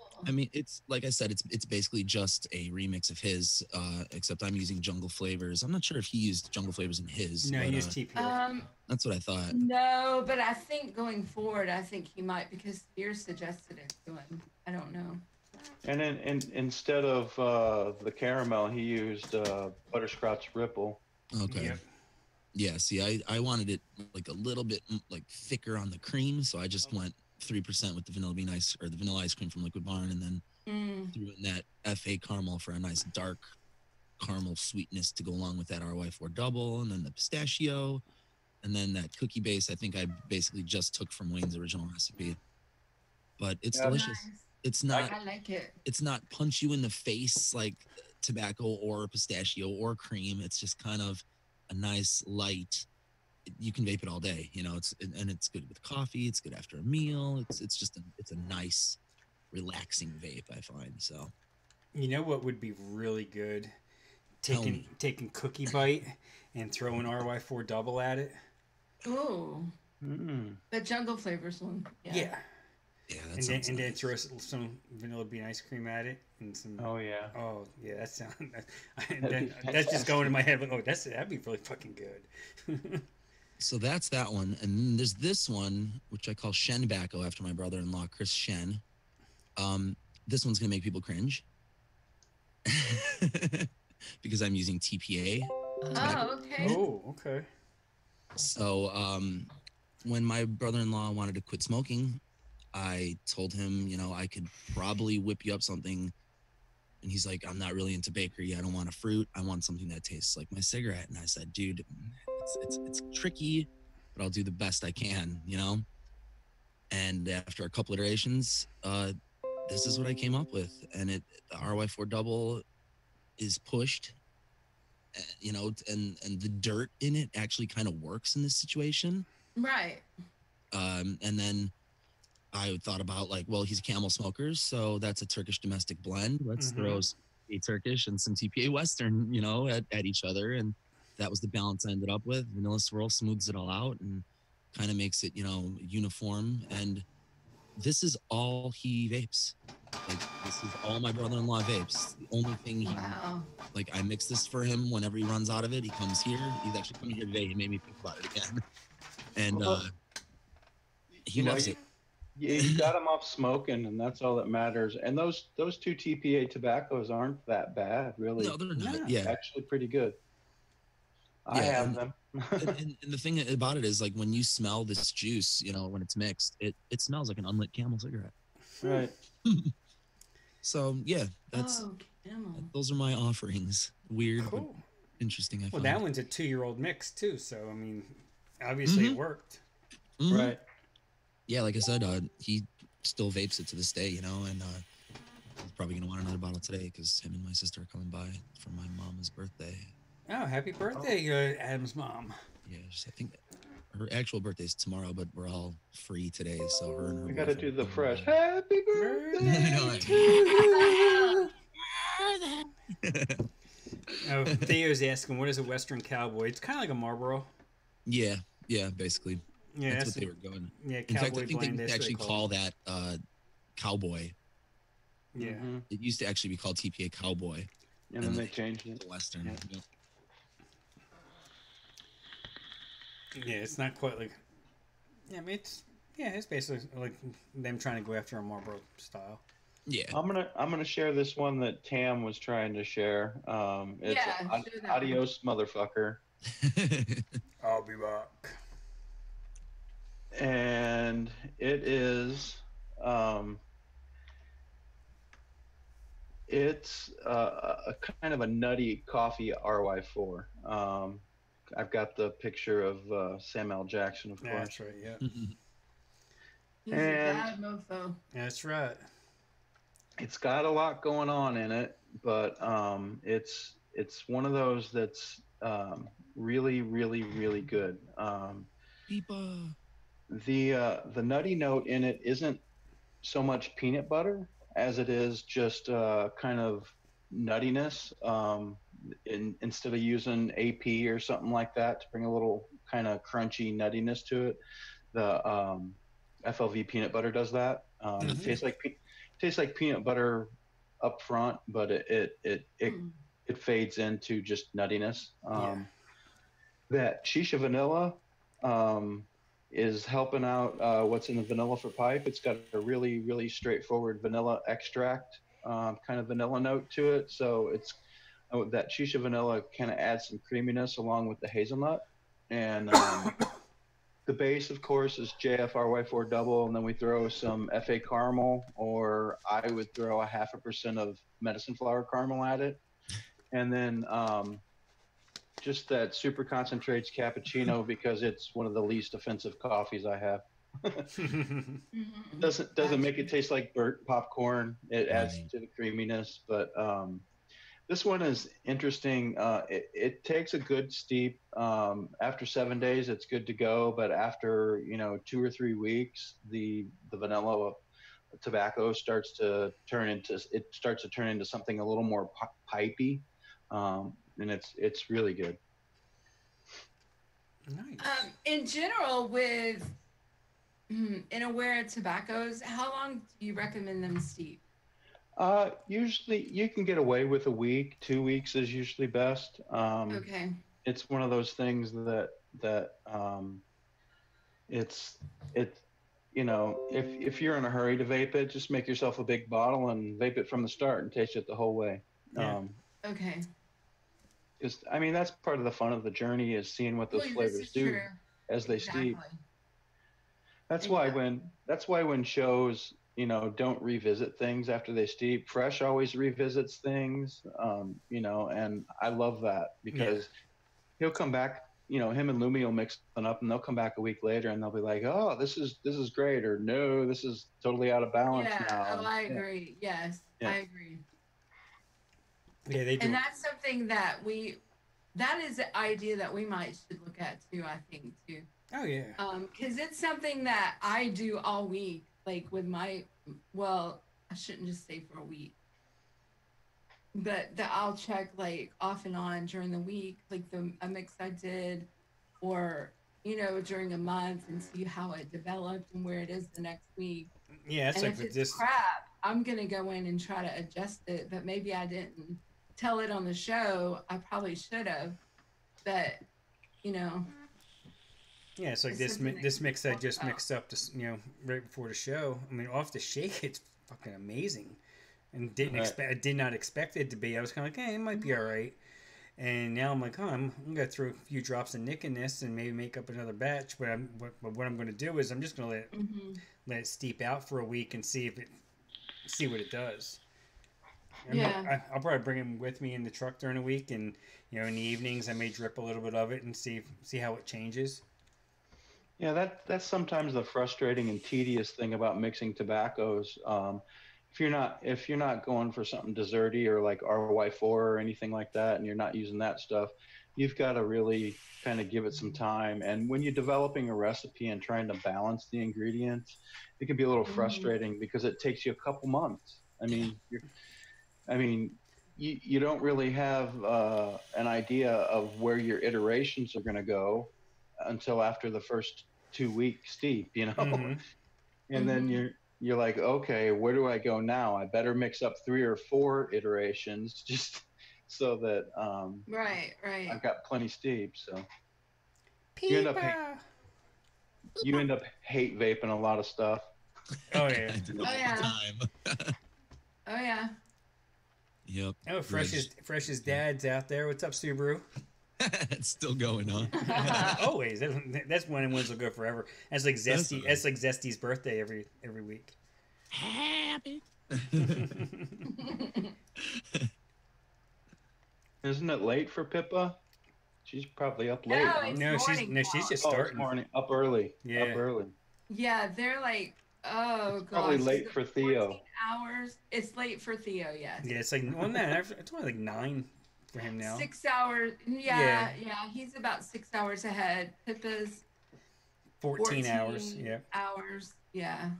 S4: it's like I said, it's basically just a remix of his, except I'm using Jungle Flavors. I'm not sure if he used Jungle Flavors in his.
S1: No,
S4: but,
S1: he used TPO.
S4: that's what I thought.
S2: No, but I think going forward, I think he might because Spears suggested it to him. I don't know.
S3: And then instead of the caramel, he used butterscotch Ripple.
S4: Okay.
S1: Yep.
S4: Yeah, see, I wanted it like a little bit like thicker on the cream, so I just went 3% with the vanilla bean ice or the vanilla ice cream from Liquid Barn, and then threw in that FA caramel for a nice dark caramel sweetness to go along with that RY4 double, and then the pistachio, and then that cookie base. I think I basically just took from Wayne's original recipe, but it's delicious.
S2: Nice.
S4: It's not.
S2: I like it.
S4: It's not punch you in the face like tobacco or pistachio or cream. It's just kind of a nice light. You can vape it all day, you know. It's good with coffee. It's good after a meal. It's just it's a nice, relaxing vape. I find so.
S1: You know what would be really good?
S4: Tell me.
S1: Taking Cookie Bite and throwing RY4 double at it.
S2: Ooh. The jungle flavors one.
S1: Yeah.
S4: Yeah, that sounds
S1: and then
S4: nice.
S1: throw some vanilla bean ice cream at it and some.
S3: Oh yeah.
S1: Oh yeah, that sounds. That's just going in my head. Like, oh, that'd be really fucking good.
S4: So that's that one, and then there's this one which I call Shen Bacco after my brother-in-law Chris Shen. This one's gonna make people cringe because I'm using TPA.
S2: Oh, okay.
S1: Oh, okay.
S4: So when my brother-in-law wanted to quit smoking, I told him, you know, I could probably whip you up something. And he's like, I'm not really into bakery. I don't want a fruit. I want something that tastes like my cigarette. And I said, dude, it's tricky, but I'll do the best I can, you know? And after a couple iterations, this is what I came up with. And the RY4 double is pushed, you know, and the dirt in it actually kind of works in this situation.
S2: Right.
S4: And then I thought about like, well, he's a camel smoker, so that's a Turkish domestic blend. Let's throw a Turkish and some TPA Western, you know, at each other. And that was the balance I ended up with. Vanilla swirl smooths it all out and kind of makes it, you know, uniform. And this is all he vapes. Like, this is all my brother-in-law vapes. The only thing like, I mix this for him whenever he runs out of it. He comes here. He's actually coming here today. He made me think about it again. And he loves it.
S3: Yeah, you got them off smoking, and that's all that matters. And those two TPA tobaccos aren't that bad, really.
S4: No, they're not. Yeah,
S3: actually pretty good. I have them.
S4: and the thing about it is, like, when you smell this juice, you know, when it's mixed, it smells like an unlit Camel cigarette.
S3: Right.
S4: So yeah, those are my offerings. Weird, but interesting. I
S1: Well,
S4: find.
S1: that one's a 2-year-old mix too, so I mean, obviously it worked.
S3: Right.
S4: Yeah, like I said, he still vapes it to this day, you know, and he's probably gonna want another bottle today because him and my sister are coming by for my mom's birthday.
S1: Oh, happy birthday, Adam's mom.
S4: Yeah, I think her actual birthday's tomorrow, but we're all free today, so her and her.
S3: We got to do the fresh.
S4: By.
S3: Happy birthday
S1: to Oh, Theo's asking, what is a Western Cowboy? It's kind of like a Marlboro.
S4: Yeah, basically.
S1: Yeah,
S4: that's what they were going.
S1: Yeah,
S4: in fact, I think they actually call that Cowboy.
S1: Yeah.
S4: It used to actually be called TPA Cowboy.
S3: And then they changed it
S4: to Western.
S3: Yeah.
S1: Yeah, it's not quite like. Yeah, I mean, it's basically like them trying to go after a Marlboro style.
S4: Yeah.
S3: I'm gonna share this one that Tam was trying to share. It's Adios Motherfucker.
S1: I'll be back.
S3: And it is it's a kind of a nutty coffee RY4. I've got the picture of Samuel L. Jackson, of course.
S1: That's right, yeah.
S2: He's a bad mofo.
S1: That's right.
S3: It's got a lot going on in it, but it's one of those that's really, really, really good. The nutty note in it isn't so much peanut butter as it is just kind of nuttiness. Instead of using AP or something like that to bring a little kind of crunchy nuttiness to it, the FLV peanut butter does that. It tastes like peanut butter up front, but it fades into just nuttiness. That Shisha Vanilla is helping out what's in the vanilla for pipe. It's got a really, really straightforward vanilla extract, kind of vanilla note to it. So it's that Shisha Vanilla kind of adds some creaminess along with the hazelnut. and the base, of course, is JFRY4 double, and then we throw some FA caramel, or I would throw a 0.5% of medicine flower caramel at it, and then just that super concentrates cappuccino because it's one of the least offensive coffees I have. Doesn't make it taste like burnt popcorn. It adds to the creaminess, but this one is interesting. It takes a good steep. After 7 days, it's good to go. But after 2 or 3 weeks, the vanilla tobacco starts to turn into something a little more pipey, and it's really good.
S1: Nice.
S2: In general, with Inaware tobaccos, how long do you recommend them steep?
S3: Usually you can get away with a week. 2 weeks is usually best.
S2: Okay.
S3: It's one of those things that it's if you're in a hurry to vape it, just make yourself a big bottle and vape it from the start and taste it the whole way.
S1: Yeah.
S2: Okay.
S3: Just, I mean, that's part of the fun of the journey, is seeing what those flavors do as they steep. That's why when shows don't revisit things after they steep. Fresh always revisits things, and I love that because he'll come back. Him and Lumi will mix it up, and they'll come back a week later, and they'll be like, "Oh, this is great," or "No, this is totally out of balance now."
S2: Oh, I agree. Yes, I agree.
S1: Yeah, they do.
S2: And that's something that that is an idea that we should look at too, I think, too.
S1: Oh, yeah.
S2: Because it's something that I do all week, like with I shouldn't just say for a week, but that I'll check like off and on during the week, like a mix I did, or, during a month, and see how it developed and where it is the next week.
S1: Yeah, it's
S2: and
S1: like
S2: if it's crap, I'm going to go in and try to adjust it, but maybe I didn't tell it on the show. I probably should have, but
S1: yeah, it's like this mix I just mixed up right before the show. I mean, off the shake, it's fucking amazing, and I did not expect it to be. I was kind of like, hey, it might be all right, and now I'm like, oh, I'm gonna throw a few drops of Nick in this and maybe make up another batch. But what I'm gonna do is I'm just gonna let it steep out for a week and see what it does. I'll probably bring it with me in the truck during the week, and in the evenings I may drip a little bit of it and see how it changes.
S3: Yeah, that's sometimes the frustrating and tedious thing about mixing tobaccos. If you're not going for something desserty or like RY4 or anything like that, and you're not using that stuff, you've got to really kind of give it some time. And when you're developing a recipe and trying to balance the ingredients, it can be a little frustrating because it takes you a couple months. You don't really have an idea of where your iterations are going to go until after the first 2 weeks steep, and then you're like, okay, where do I go now? I better mix up 3 or 4 iterations just so that
S2: right.
S3: I've got plenty steep. So
S1: you
S3: end up hate vaping a lot of stuff.
S1: Oh yeah.
S2: Oh yeah.
S4: Yep.
S1: Oh, Fresh's dad's out there. What's up, Subaru?
S4: It's still going on.
S1: Always. That's one and ones will go forever. That's like Zesty. That's like Zesty's birthday every week.
S4: Happy.
S3: Isn't it late for Pippa? She's probably up late.
S1: No, she's just starting.
S3: Morning, up early.
S1: Yeah.
S3: Up early.
S2: Yeah, they're like, oh god.
S3: Probably late for Theo.
S2: 14 hours. It's late for Theo, yes.
S1: Yeah, it's like it's only like 9 for him now.
S2: 6 hours. Yeah, he's about 6 hours ahead. Pippa's
S1: 14 hours. Yeah.
S2: Hours. Yeah.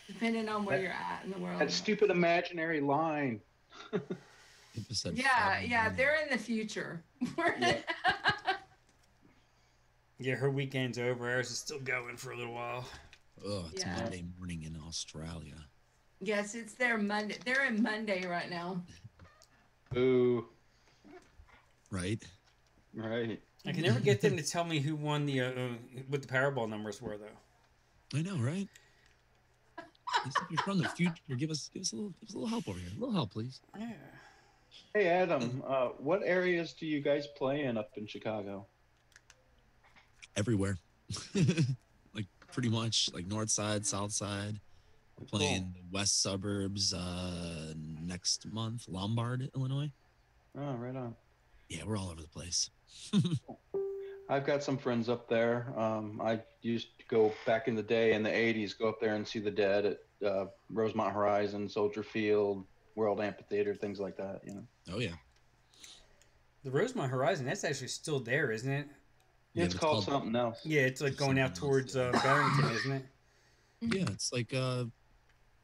S2: Depending on where you're at in the world.
S3: That stupid imaginary line.
S2: Yeah, they're in the future.
S1: Yeah, her weekend's over. Ours is still going for a little while.
S4: Oh, it's Monday morning in Australia.
S2: Yes, it's their Monday. They're in Monday right now.
S3: Ooh.
S4: Right.
S1: I can never get them to tell me who won what the Powerball numbers were, though.
S4: I know, right? You're from the future. Give us a little help over here. A little help, please.
S1: Yeah.
S3: Hey, Adam. What areas do you guys play in up in Chicago?
S4: everywhere. Like pretty much like north side, south side. We're playing the west suburbs next month, Lombard, Illinois.
S3: Oh, right on.
S4: Yeah, we're all over the place.
S3: I've got some friends up there. I used to go back in the day in the 80s, go up there and see the Dead at Rosemont Horizon, Soldier Field, World Amphitheater, things like that, you know.
S4: Oh, yeah.
S1: The Rosemont Horizon, that's actually still there, isn't it?
S4: Yeah,
S3: It's called something else.
S1: Yeah, it's like going out towards Barrington, isn't it?
S4: Yeah, it's like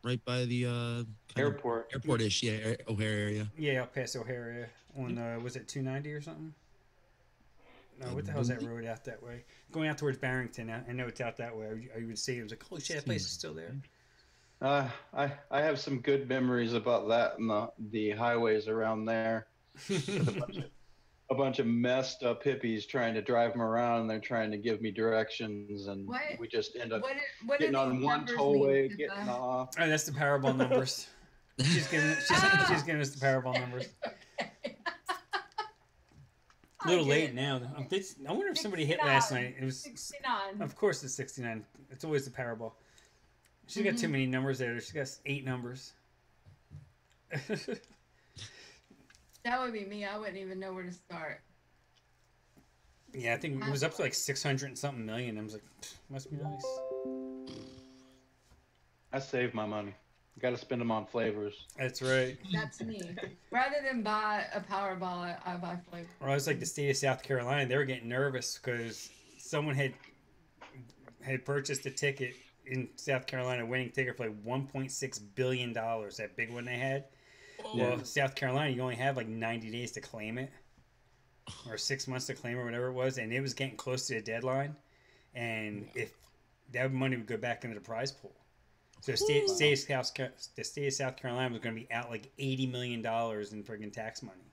S4: right by the
S3: Airport.
S4: Airport-ish, yeah, O'Hare area.
S1: Yeah, El Paso area on was it 290 or something? No, what the hell is that road out that way? Going out towards Barrington. I know it's out that way. I would see it. I was like, holy shit, that place is still there.
S3: I have some good memories about that and the highways around there. A bunch of messed up hippies trying to drive them around, and they're trying to give me directions, and we just end up getting on one tollway, getting off.
S1: Oh, that's the Powerball numbers. She's giving us the Powerball numbers. A little late now. I wonder if somebody hit last night. It was 69. Of course, it's 69. It's always the Powerball. She's got too many numbers there. She's got 8 numbers.
S2: That would be me. I wouldn't even know where to start.
S1: Yeah, I think it was up to like 600 and something million. I was like, must be nice.
S3: I save my money. Got to spend them on flavors.
S1: That's right.
S2: That's me. Rather than buy a Powerball, I buy flavors.
S1: Or I was like the state of South Carolina. They were getting nervous because someone had purchased a ticket in South Carolina, winning ticket for like $1.6 billion. That big one they had. Well, South Carolina, you only have like 90 days to claim it, or 6 months to claim it, or whatever it was, and it was getting close to the deadline. And if that money would go back into the prize pool. So the state of South Carolina was going to be out like $80 million in friggin' tax money.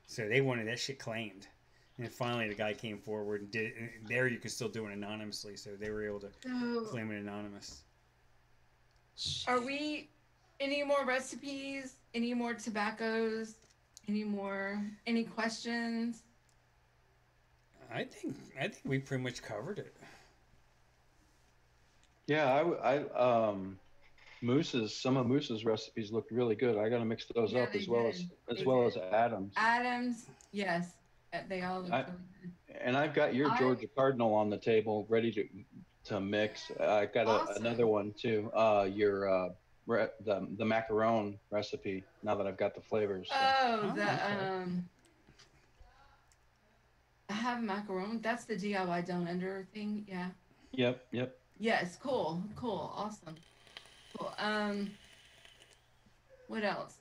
S1: So they wanted that shit claimed. And finally the guy came forward and did it. And there you could still do it anonymously. So they were able to claim it anonymous.
S2: Are we any more recipes? Any more tobaccos? Any questions?
S1: I think we pretty much covered it.
S3: Yeah, some of Moose's recipes looked really good. I got to mix those up as well as Adam's.
S2: Adam's, yes, they all look really good.
S3: And I've got your Georgia Cardinal on the table, ready to mix. I got another one too. The macaron recipe. Now that I've got the flavors. So.
S2: I have macaron. That's the DIY down under thing. Yeah.
S3: Yep.
S2: Yes, cool, awesome. Cool. What else?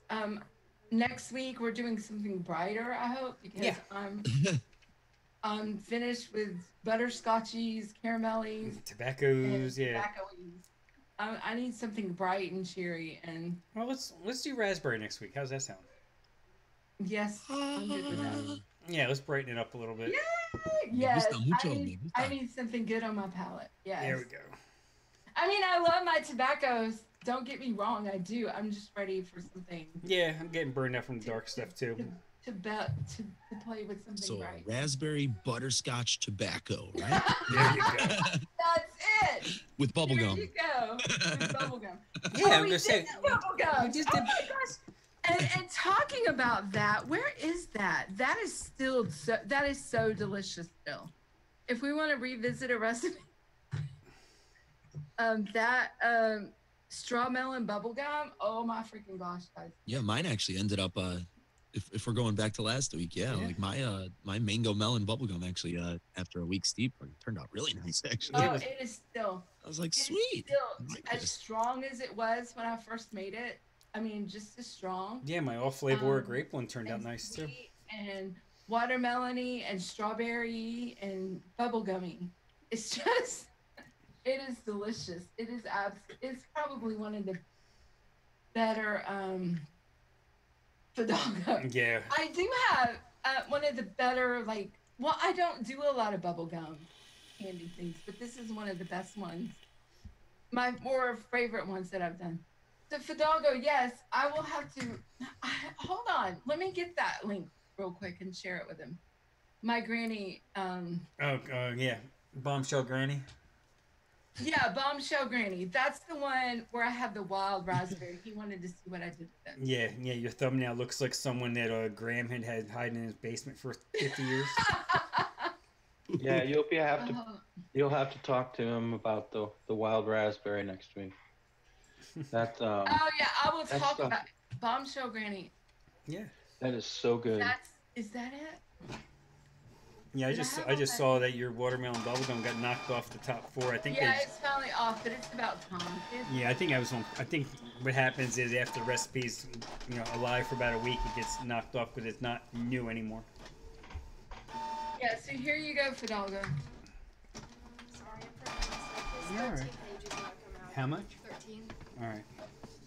S2: Next week we're doing something brighter, I hope, because I'm finished with butterscotchies, caramellies,
S1: tobaccos,
S2: I need something bright and cheery, and
S1: well, let's do raspberry next week. How's that sound?
S2: Yes, I'm good with that.
S1: Yeah, let's brighten it up a little bit.
S2: Yes, I need something good on my palate. Yes.
S1: There we go.
S2: I mean, I love my tobaccos. Don't get me wrong, I do. I'm just ready for something.
S1: Yeah, I'm getting burned out from the dark stuff too.
S2: To play with something bright.
S4: So raspberry butterscotch tobacco, right?
S1: There you go.
S2: That's it.
S4: With bubble gum.
S2: There you go. With bubble gum.
S1: Yeah, I'm gonna say.
S2: Bubble gum. We just did. Oh my gosh. And talking about that, where is that? That is so delicious still. If we want to revisit a recipe, straw melon bubble gum. Oh my freaking gosh, guys.
S4: Yeah, mine actually ended up if we're going back to last week, like my mango melon bubble gum actually after a week steep turned out really nice actually.
S2: Oh, it is still.
S4: I was like, sweet.
S2: Still as strong as it was when I first made it. I mean, just as strong.
S1: Yeah, my all flavor grape one turned out nice too.
S2: And watermelony and strawberry and bubblegummy. It's just, it is delicious. It is it's probably one of the better Fidalgo.
S1: Yeah.
S2: I do have one of the better, I don't do a lot of bubblegum candy things, but this is one of the best ones. My more favorite ones that I've done. So Fidalgo, yes, I will have to. Hold on, let me get that link real quick and share it with him. My granny,
S1: Yeah, bombshell granny.
S2: yeah, bombshell granny. That's the one where I have the wild raspberry. He wanted to see what I did with
S1: Yeah, yeah. Your thumbnail looks like someone that Graham had hiding in his basement for 50 years.
S2: it.
S3: Yeah, you'll have to talk to him about the wild raspberry next week. That
S2: Oh yeah, I will
S3: that
S2: talk
S3: stuff
S2: about bombshell granny.
S1: Yeah.
S3: that is so good.
S2: Is that it?
S1: Yeah,
S2: Did
S1: I just saw that your watermelon bubblegum got knocked off the top four. I think
S2: Yeah, it's finally off, but it's about time.
S1: yeah, I think I was on. I think what happens is after the recipe's alive for about a week, it gets knocked off because it's not new anymore.
S2: Yeah, so here you go, Fidalgo.
S6: Sorry, I'm for
S1: Yeah, all
S6: 13
S1: right.
S6: pages not come out.
S1: How much?
S6: 13.
S1: All right.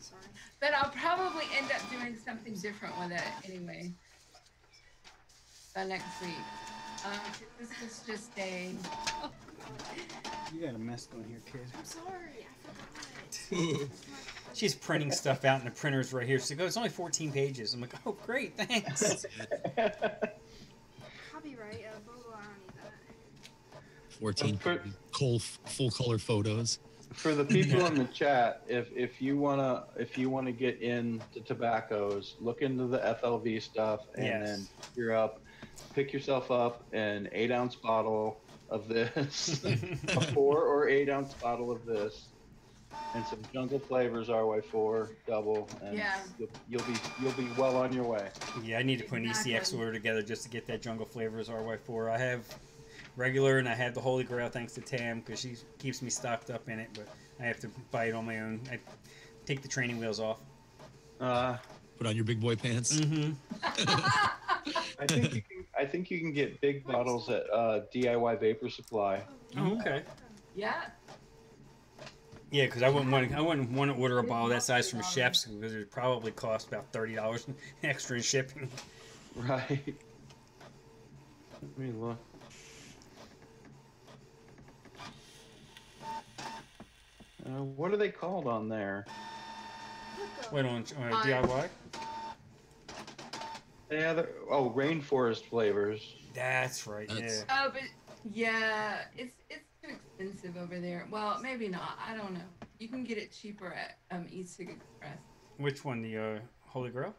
S6: Sorry.
S2: But I'll probably end up doing something different with it anyway. By next week. This is just a.
S1: You got a mess going here, kid.
S6: I'm sorry, I forgot.
S1: She's printing stuff out, and the printer's right here. She goes, "It's only 14 pages." I'm like, "Oh, great, thanks."
S6: Copyright, blah, blah, I don't need that.
S4: 14 full color photos.
S3: For the people in the chat, if you wanna get into tobaccos, look into the FLV stuff, and then you're up. Pick yourself up an 8-ounce bottle of this, a 4 or 8-ounce bottle of this, and some Jungle Flavors RY4 double, and you'll be well on your way.
S1: Yeah, I need to put an ECX order together just to get that Jungle Flavors RY4. I have regular and I have the Holy Grail thanks to Tam because she keeps me stocked up in it, but I have to buy it on my own. I take the training wheels off.
S4: Put on your big boy pants.
S1: Mm-hmm.
S3: I think you can get big bottles at DIY Vapor Supply.
S1: Oh, okay.
S2: Yeah.
S1: Yeah, because I wouldn't want to order a bottle that size from Chef's because it would probably cost about $30 extra in shipping.
S3: Right. Let me look. What are they called on there?
S1: Wait, on DIY?
S3: Yeah, Rainforest Flavors.
S1: That's right. Yeah.
S2: Oh, but yeah, it's too expensive over there. Well, maybe not. I don't know. You can get it cheaper at E-Cig Express.
S1: Which one? The Holy Grail?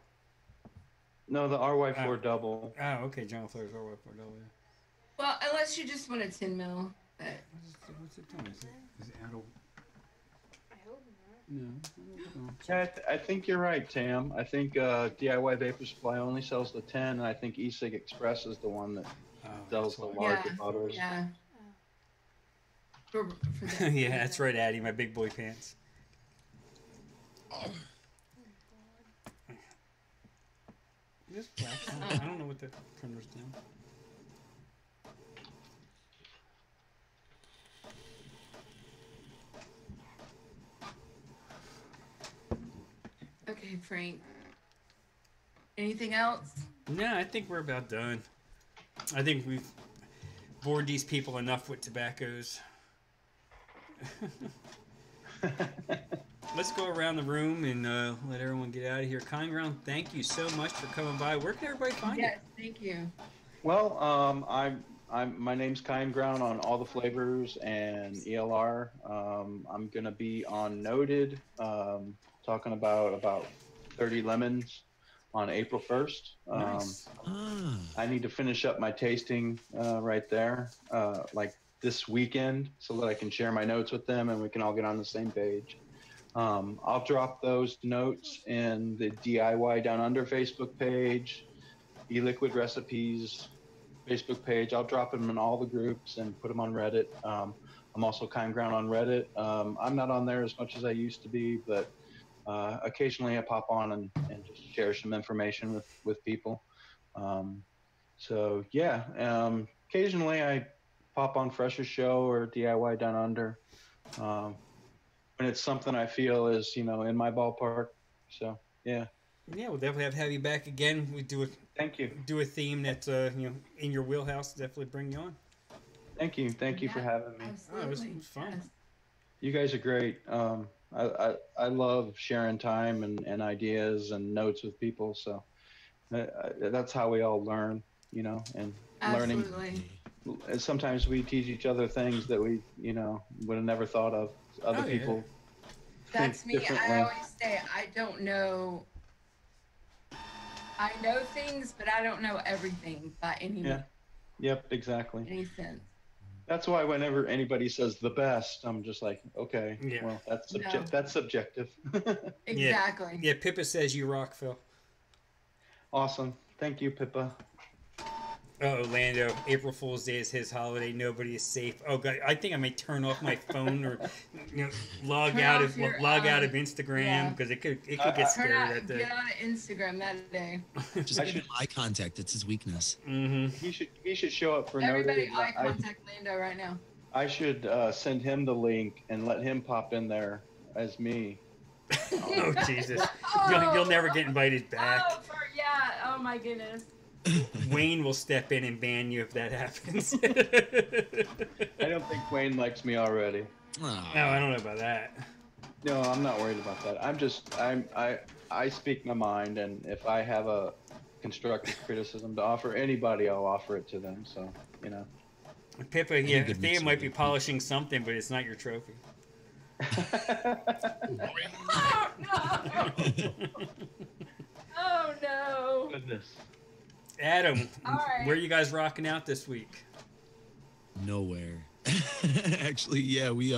S3: No, the RY4 double.
S1: Oh, okay. Jungle Flavors RY4 double. Yeah.
S2: Well, unless you just want a 10 mil. But...
S1: What's it doing? Is it out of?
S6: I hope not.
S1: No.
S3: Yeah, I think you're right, Tam. I think DIY Vapor Supply only sells the 10, and I think E-Cig Express is the one that sells the larger bottles.
S2: Yeah. For
S1: yeah, that's right, Addie. My big boy pants. This black. I don't know what the printer's doing.
S2: Okay, Frank. Anything else?
S1: No, I think we're about done. I think we've bored these people enough with tobaccos. Let's go around the room and let everyone get out of here. Kind Ground, thank you so much for coming by. Where can everybody find you?
S2: Yes, thank you.
S3: Well, my name's Kind Ground on all the flavors and ELR. I'm gonna be on Noted, talking about 30 lemons on April 1st.
S1: Nice.
S3: I need to finish up my tasting right there, like this weekend, so that I can share my notes with them and we can all get on the same page. I'll drop those notes in the DIY Down Under Facebook page, E-Liquid Recipes Facebook page. I'll drop them in all the groups and put them on Reddit. I'm also Kind Ground on Reddit. I'm not on there as much as I used to be, but occasionally I pop on and just share some information with people. So yeah, occasionally I pop on Fresher Show or DIY Down Under when it's something I feel is in my ballpark. So yeah.
S1: Yeah, we'll definitely have to have you back again. We do
S3: Thank you.
S1: Do a theme that's in your wheelhouse. Definitely bring you on.
S3: Thank you for having me.
S2: Absolutely.
S1: Oh, it was fun.
S2: Yes.
S3: You guys are great. I love sharing time and ideas and notes with people. So that's how we all learn. and
S2: Absolutely.
S3: learning. Sometimes we teach each other things that we, would have never thought of. Other people
S2: That's
S3: think
S2: me.
S3: differently.
S2: I always say I don't know. I know things, but I don't know everything by any
S3: Yeah. Yep, exactly.
S2: any sense.
S3: That's why whenever anybody says the best, I'm just like, okay,
S1: Yeah.
S3: well, that's
S2: No.
S3: that's subjective.
S2: Exactly.
S1: Yeah, Pippa says you rock, Phil.
S3: Awesome. Thank you, Pippa.
S1: Oh, Orlando, April Fool's Day is his holiday. Nobody is safe. Oh God, I think I may turn off my phone or log
S2: Turn
S1: out
S2: off
S1: of
S2: your,
S1: Instagram because it could get
S2: Turn
S1: scary
S2: out,
S1: that day.
S2: get on Instagram that day.
S4: Just give him eye contact. It's his weakness.
S3: He should show up for
S2: Everybody
S3: no day.
S2: eye contact Lando right now.
S3: I should send him the link and let him pop in there as me.
S1: Oh Jesus! You'll never get invited back.
S2: Oh my goodness.
S1: Wayne will step in and ban you if that happens.
S3: I don't think Wayne likes me already.
S1: Oh. No, I don't know about that.
S3: No, I'm not worried about that. I speak my mind, and if I have a constructive criticism to offer anybody, I'll offer it to them. So,
S1: Pippa, yeah, Thea might be polishing something, but it's not your trophy.
S2: Oh no! Oh no!
S3: Goodness.
S1: Adam,
S2: right.
S1: Where are you guys rocking out this week?
S4: Nowhere. Actually, yeah, we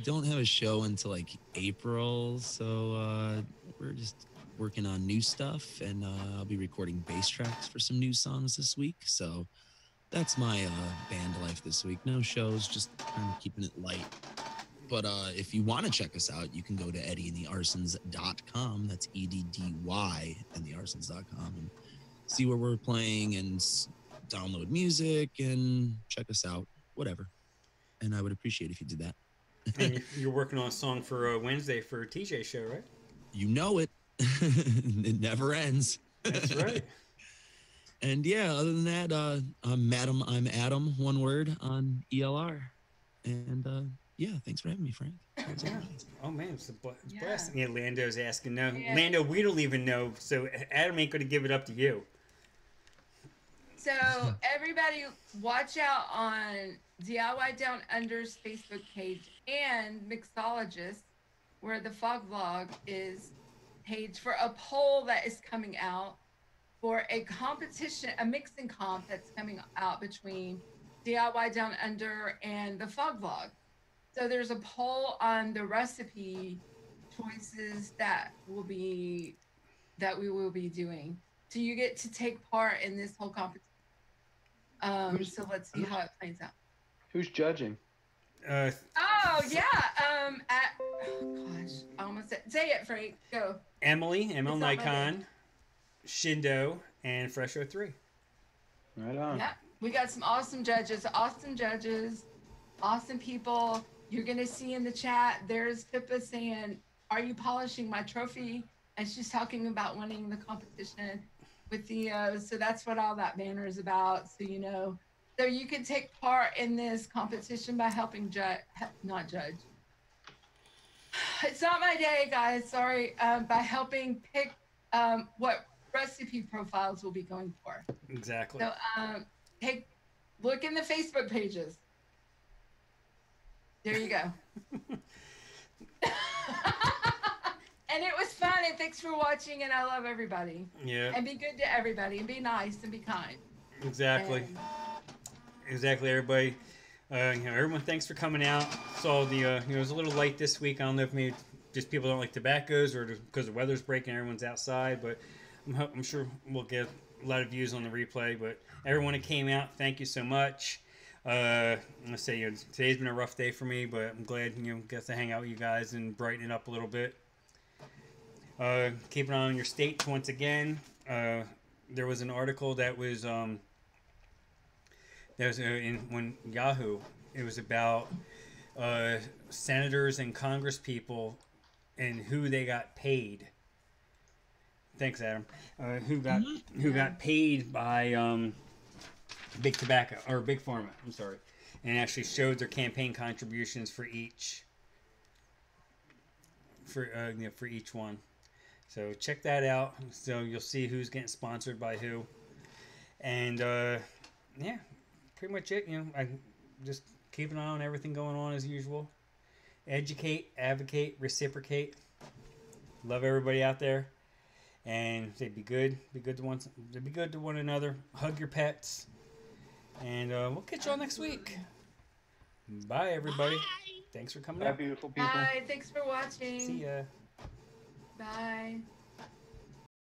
S4: don't have a show until like April, so we're just working on new stuff, and I'll be recording bass tracks for some new songs this week. So that's my band life this week. No shows, just kind of keeping it light. But if you want to check us out, you can go to eddieandthearsons.com. That's EDDY and thearsons.com, and see where we're playing and download music and check us out, whatever. And I would appreciate if you did that.
S1: And you're working on a song for Wednesday for TJ's show, right?
S4: You know it. It never ends.
S1: That's right.
S4: And yeah, other than that, I'm Adam, one word on ELR. And yeah, thanks for having me, Frank.
S1: Oh man, it's a blessing. Yeah, Lando's asking. No, yeah. Lando, we don't even know, so Adam ain't going to give it up to you.
S2: So everybody, watch out on DIY Down Under's Facebook page and Mixologist, where the Fog Vlog is page for a poll that is coming out for a competition, a mixing comp that's coming out between DIY Down Under and the Fog Vlog. So there's a poll on the recipe choices that we will be doing. So you get to take part in this whole competition. So let's see how it plays out.
S3: Who's judging?
S2: Oh yeah. Gosh, I almost said. Say it, Frank. Go.
S1: Emily, Nikon, Shindo, and Fresh03.
S3: Right on.
S2: Yeah, we got some awesome judges. Awesome people. You're gonna see in the chat. There's Pippa saying, "Are you polishing my trophy?" And she's talking about winning the competition with Theo. So that's what all that banner is about. So so you can take part in this competition by helping not judge. It's not my day, guys. Sorry. By helping pick what recipe profiles we'll be going for.
S1: Exactly.
S2: So look in the Facebook pages. There you go. And it was fun, and thanks for watching, and I love everybody.
S1: Yeah.
S2: And be good to everybody, and be nice, and be kind.
S1: Exactly. Exactly, everybody. Everyone, thanks for coming out. Saw the, it was a little light this week. I don't know if maybe just people don't like tobaccos or because the weather's breaking, everyone's outside, but I'm sure we'll get a lot of views on the replay. But everyone that came out, thank you so much. Let's say today's been a rough day for me, but I'm glad get to hang out with you guys and brighten it up a little bit. Keep an eye on your states once again. There was an article that was when Yahoo. It was about senators and Congress people and who they got paid. Thanks, Adam. Who got paid by Big Tobacco or Big Pharma? I'm sorry, and actually showed their campaign contributions for each one. So check that out. So you'll see who's getting sponsored by who. And yeah, pretty much it. You know, I just keep an eye on everything going on as usual. Educate, advocate, reciprocate. Love everybody out there, and say be good to one another. Hug your pets, and we'll catch y'all next week. Bye, everybody.
S4: Bye.
S1: Thanks for coming
S3: Bye,
S1: out.
S3: beautiful people.
S2: Bye. Thanks for watching.
S1: See ya.
S2: Bye.